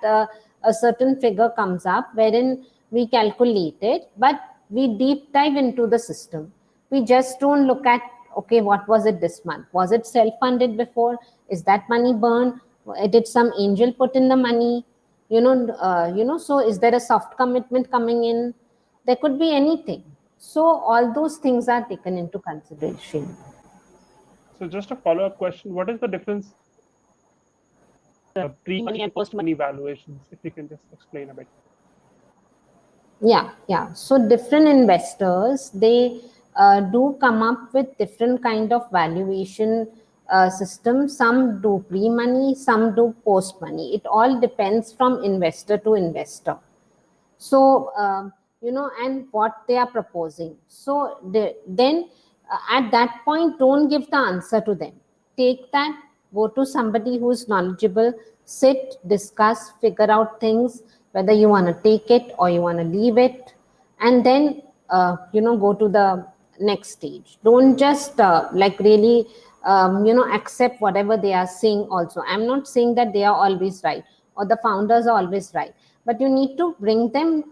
a certain figure comes up wherein we calculate it, but we deep dive into the system. We just don't look at, okay, what was it this month? Was it self-funded before? Is that money burned? Did some angel put in the money? So is there a soft commitment coming in? There could be anything. So all those things are taken into consideration. So just a follow-up question: what is the difference pre-money and post-money valuations? If you can just explain a bit. Yeah. So different investors, they do come up with different kind of valuation systems. Some do pre-money, some do post-money. It all depends from investor to investor. So and what they are proposing. So then at that point, don't give the answer to them. Take that, go to somebody who's knowledgeable, sit, discuss, figure out things, whether you want to take it or you want to leave it, and then go to the next stage. Don't just really accept whatever they are saying. Also, I'm not saying that they are always right or the founders are always right, but you need to bring them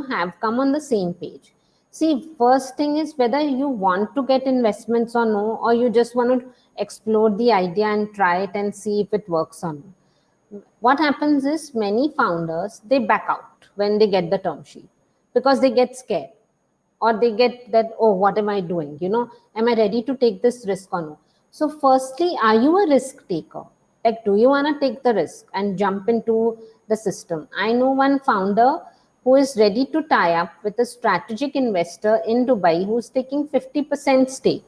have come on the same page. See, first thing is whether you want to get investments or no, or you just want to explore the idea and try it and see if it works or not. What happens is many founders, they back out when they get the term sheet because they get scared, or they get that, oh, what am I doing? Am I ready to take this risk or no? So firstly, are you a risk taker? Like, do you want to take the risk and jump into the system? I know one founder who is ready to tie up with a strategic investor in Dubai who's taking 50% stake,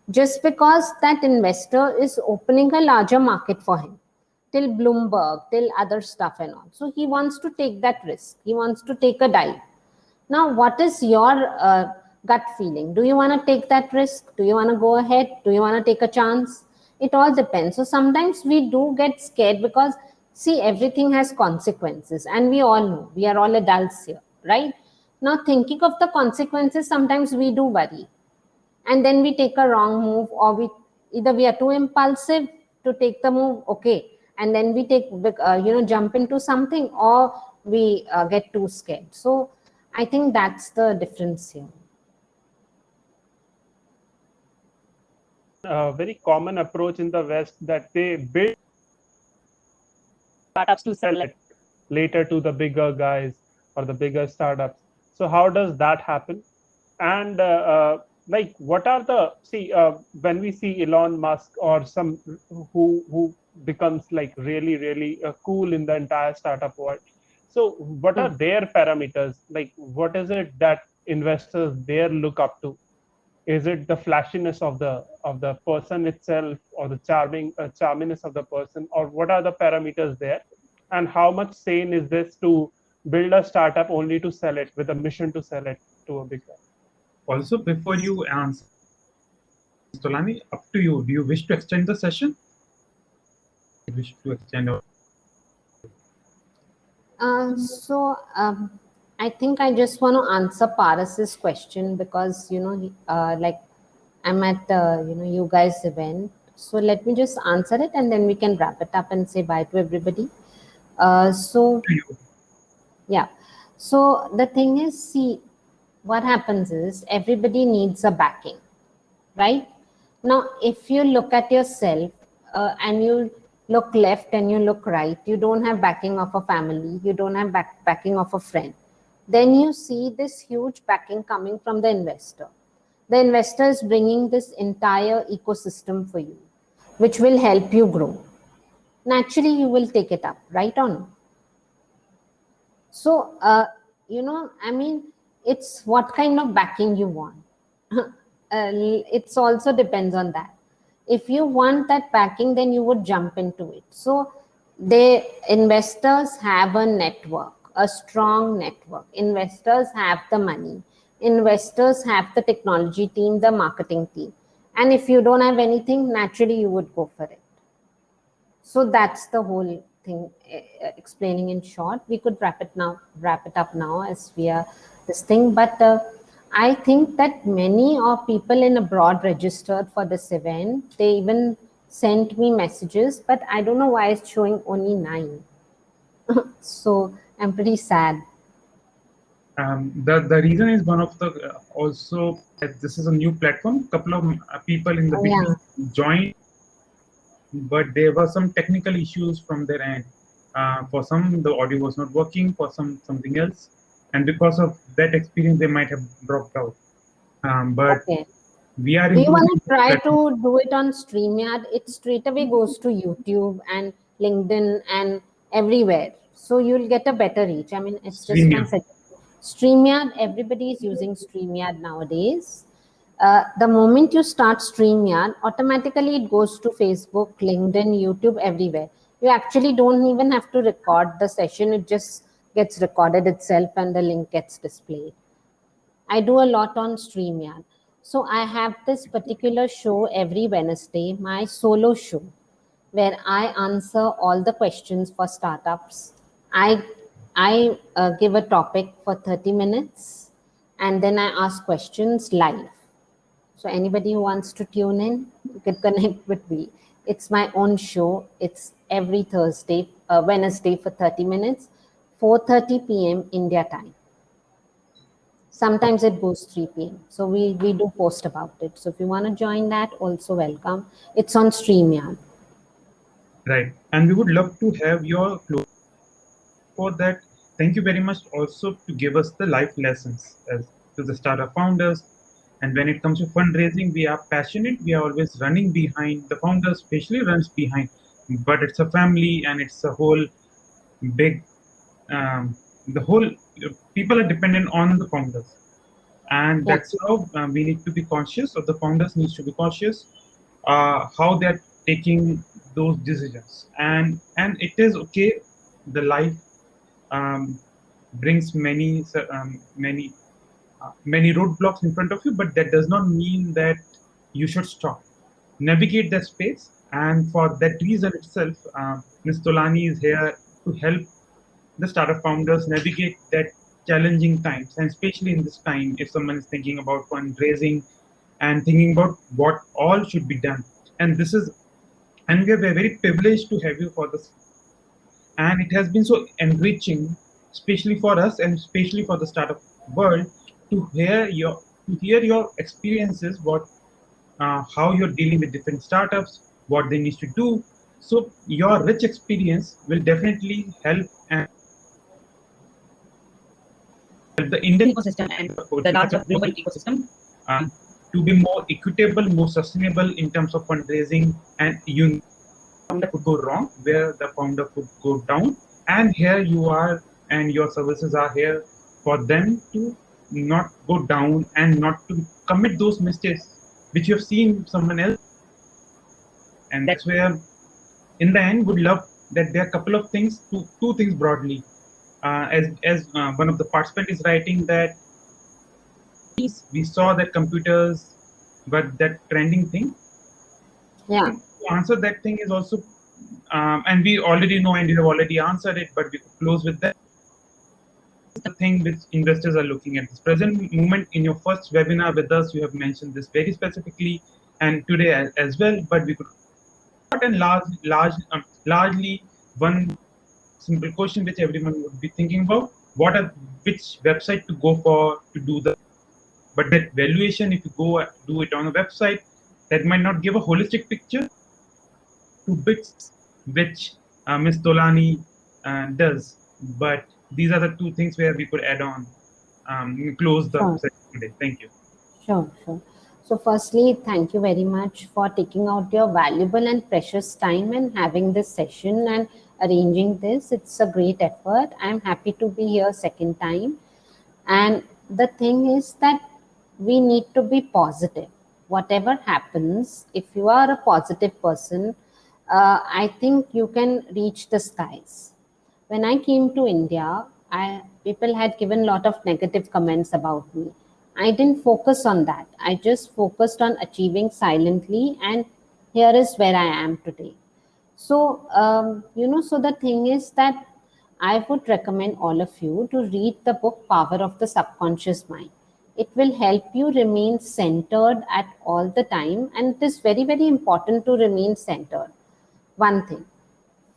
just because that investor is opening a larger market for him, till Bloomberg, till other stuff and all. So he wants to take that risk. He wants to take a dive. Now, what is your gut feeling? Do you want to take that risk? Do you want to go ahead? Do you want to take a chance? It all depends. So sometimes we do get scared because See, everything has consequences, and we all know, we are all adults here, right? Now, thinking of the consequences, sometimes we do worry, and then we take a wrong move, or we are too impulsive to take the move, okay, and then we jump into something, or we get too scared. So I think that's the difference here. A very common approach in the West that they build startups to sell it later to the bigger guys or the bigger startups. So how does that happen? And like, what are the when we see Elon Musk or some who becomes like really cool in the entire startup world? So what are their parameters? Like, what is it that investors there look up to? Is it the flashiness of the person itself, or the charminess of the person, or what are the parameters there? And how much sane is this to build a startup only to sell it with a mission to sell it to a big guy? Also, before you answer, Tolani, up to you. Do you wish to extend the session? Wish to extend? I think I just want to answer Paras's question, because like, I'm at you guys' event. So let me just answer it, and then we can wrap it up and say bye to everybody. Yeah. So the thing is, see, what happens is everybody needs a backing, right? Now, if you look at yourself and you look left and you look right, you don't have backing of a family, you don't have backing of a friend. Then you see this huge backing coming from the investor. The investor is bringing this entire ecosystem for you, which will help you grow. Naturally, you will take it up, right on. So, I mean, it's what kind of backing you want. It's also depends on that. If you want that backing, then you would jump into it. So, investors have a network, a strong network. Investors have the money. Investors have the technology team, the marketing team. And if you don't have anything, naturally you would go for it. So that's the whole thing, explaining in short. We could wrap it up now as we are this thing. But I think that many of people in abroad registered for this event. They even sent me messages, but I don't know why it's showing only 9. So I'm pretty sad. The reason is one of the also this is a new platform. Couple of people in the beginning joined, but there were some technical issues from their end. For some, the audio was not working. For some, something else, and because of that experience, they might have dropped out. But we are. Do you want to try to do it on StreamYard? It straight away goes to YouTube and LinkedIn and everywhere, so you'll get a better reach. I mean, it's just my suggestion. StreamYard, everybody is using StreamYard nowadays. The moment you start StreamYard, automatically it goes to Facebook, LinkedIn, YouTube, everywhere. You actually don't even have to record the session. It just gets recorded itself and the link gets displayed. I do a lot on StreamYard. So I have this particular show every Wednesday, my solo show, where I answer all the questions for startups. I give a topic for 30 minutes, and then I ask questions live. So anybody who wants to tune in, you can connect with me. It's my own show. It's every Wednesday for 30 minutes, 4:30 p.m. India time. Sometimes it goes 3 p.m. So we do post about it. So if you want to join that, also welcome. It's on StreamYard. Right. And we would love to have your close for that. Thank you very much also to give us the life lessons as to the startup founders. And when it comes to fundraising, we are passionate. We are always running behind. The founder especially runs behind. But it's a family and it's a whole big, the whole people are dependent on the founders. And that's how we need to be conscious, or the founders needs to be conscious how they're taking those decisions. And it is okay. The life brings many roadblocks in front of you, but that does not mean that you should stop. Navigate that space And for that reason itself, Ms. Tolani is here to help the startup founders navigate that challenging times, and especially in this time, if someone is thinking about fundraising and thinking about what all should be done. And this is, and we are very privileged to have you for this. And it has been so enriching, especially for us and especially for the startup world, to hear your experiences, what how you're dealing with different startups, what they need to do. So your rich experience will definitely help and help the Indian ecosystem and the larger global ecosystem to be more equitable, more sustainable in terms of fundraising, and you founder could go wrong, where the founder could go down. And here you are, and your services are here for them to not go down and not to commit those mistakes which you have seen someone else. And that's where, in the end, would love that there are a couple of things, two things broadly. As one of the participants is writing that we saw that computers, but that trending thing. Yeah. To answer that thing is also, and we already know and you have already answered it, but we could close with that. The thing which investors are looking at this present moment. In your first webinar with us, you have mentioned this very specifically, and today as well. But we could, and largely one simple question which everyone would be thinking about: which website to go for to do the. But that valuation, if you go do it on a website, that might not give a holistic picture to bits which Ms. Tolani does. But these are the two things where we could add on, close the Sure. session today. Thank you. Sure. So firstly, thank you very much for taking out your valuable and precious time and having this session and arranging this. It's a great effort. I'm happy to be here second time. And the thing is that we need to be positive. Whatever happens, if you are a positive person, I think you can reach the skies. When I came to India, people had given a lot of negative comments about me. I didn't focus on that. I just focused on achieving silently, and here is where I am today. So, so the thing is that I would recommend all of you to read the book Power of the Subconscious Mind. It will help you remain centered at all the time, and it is very, very important to remain centered. One thing.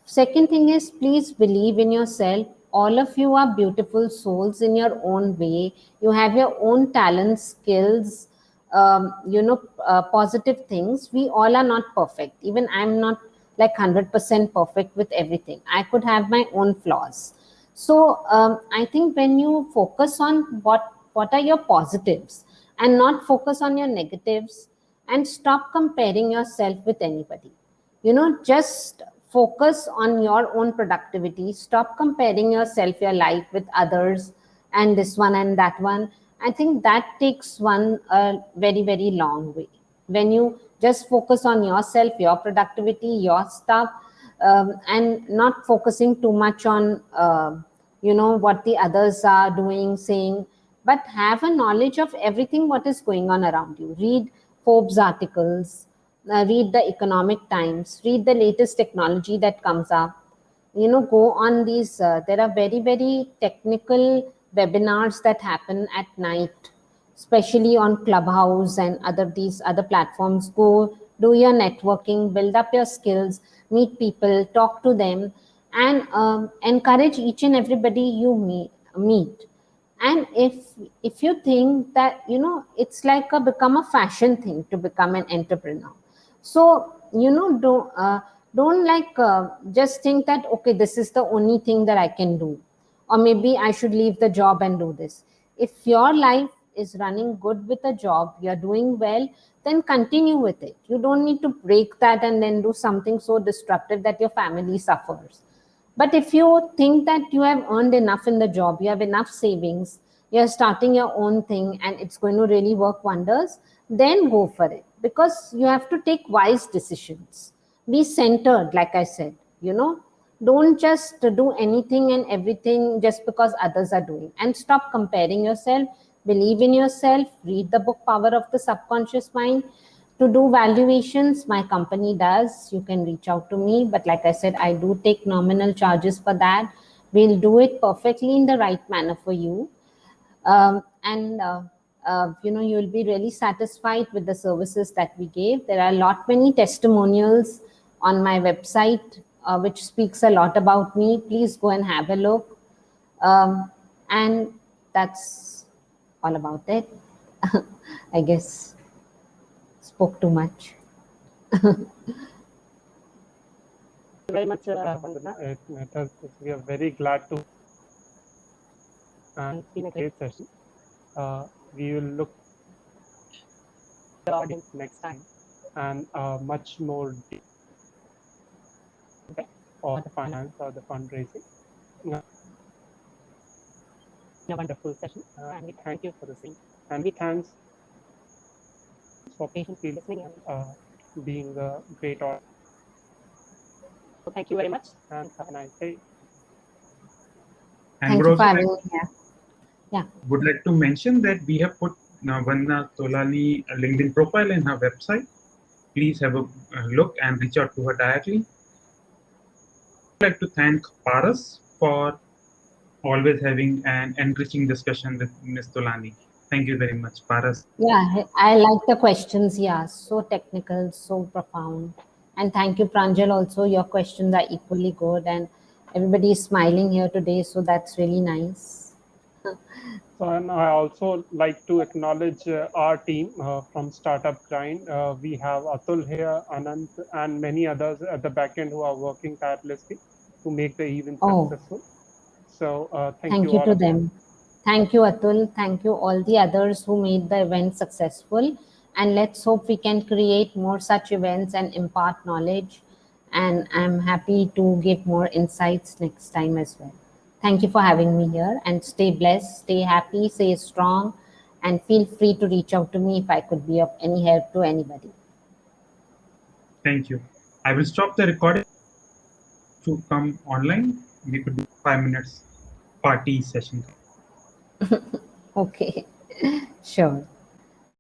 Second thing is, please believe in yourself. All of you are beautiful souls in your own way. You have your own talents, skills, positive things. We all are not perfect. Even I'm not like 100% perfect with everything. I could have my own flaws. So I think when you focus on what are your positives and not focus on your negatives, and stop comparing yourself with anybody, just focus on your own productivity. Stop comparing your life with others and this one and that one. I think that takes one a very, very long way. When you just focus on yourself, your productivity, your stuff, and not focusing too much on what the others are doing, saying, but have a knowledge of everything what is going on around you. Read Forbes articles, read the Economic Times, read the latest technology that comes up. Go on these. There are very, very technical webinars that happen at night, especially on Clubhouse and these other platforms. Go do your networking, build up your skills, meet people, talk to them, and encourage each and everybody you meet. And if you think that it's like become a fashion thing to become an entrepreneur, so don't like just think that okay, this is the only thing that I can do, or maybe I should leave the job and do this. If your life is running good with a job, you're doing well, then continue with it. You don't need to break that and then do something so destructive that your family suffers. But if you think that you have earned enough in the job, you have enough savings, you're starting your own thing and it's going to really work wonders, then go for it. Because you have to take wise decisions. Be centered, like I said, don't just do anything and everything just because others are doing. And stop comparing yourself. Believe in yourself. Read the book Power of the Subconscious Mind. To do valuations, my company does. You can reach out to me. But like I said, I do take nominal charges for that. We'll do it perfectly in the right manner for you. You'll be really satisfied with the services that we gave. There are many testimonials on my website, which speaks a lot about me. Please go and have a look. And that's all about it. I guess spoke too much. Very much, Vandana. We are very glad to, and it's been a great session. We will look at the audience next time and much more or the finance or the fundraising. A wonderful session, and we thank you for the same. And we thanks for patiently listening and being a great audience. So thank you very much, and have a nice day. And Thank would you for also having me here. Yeah. would like to mention that we have put Vandana Tolani LinkedIn profile in her website. Please have a look and reach out to her directly. I'd like to thank Paras for always having an enriching discussion with Ms. Tolani. Thank you very much, Paras. Yeah, I like the questions. Yeah, so technical, so profound. And thank you, Pranjal. Also, your questions are equally good, and everybody is smiling here today, so that's really nice. So, and I also like to acknowledge our team from Startup Grind. We have Atul here, Anant, and many others at the back end who are working tirelessly to make the event Oh, successful. So, thank thank you you all to of you. them. Thank you, Atul. Thank you, all the others who made the event successful. And let's hope we can create more such events and impart knowledge. And I'm happy to give more insights next time as well. Thank you for having me here, and stay blessed, stay happy, stay strong, and feel free to reach out to me if I could be of any help to anybody. Thank you. I will stop the recording to come online. We could do 5 minutes party session. Okay, sure.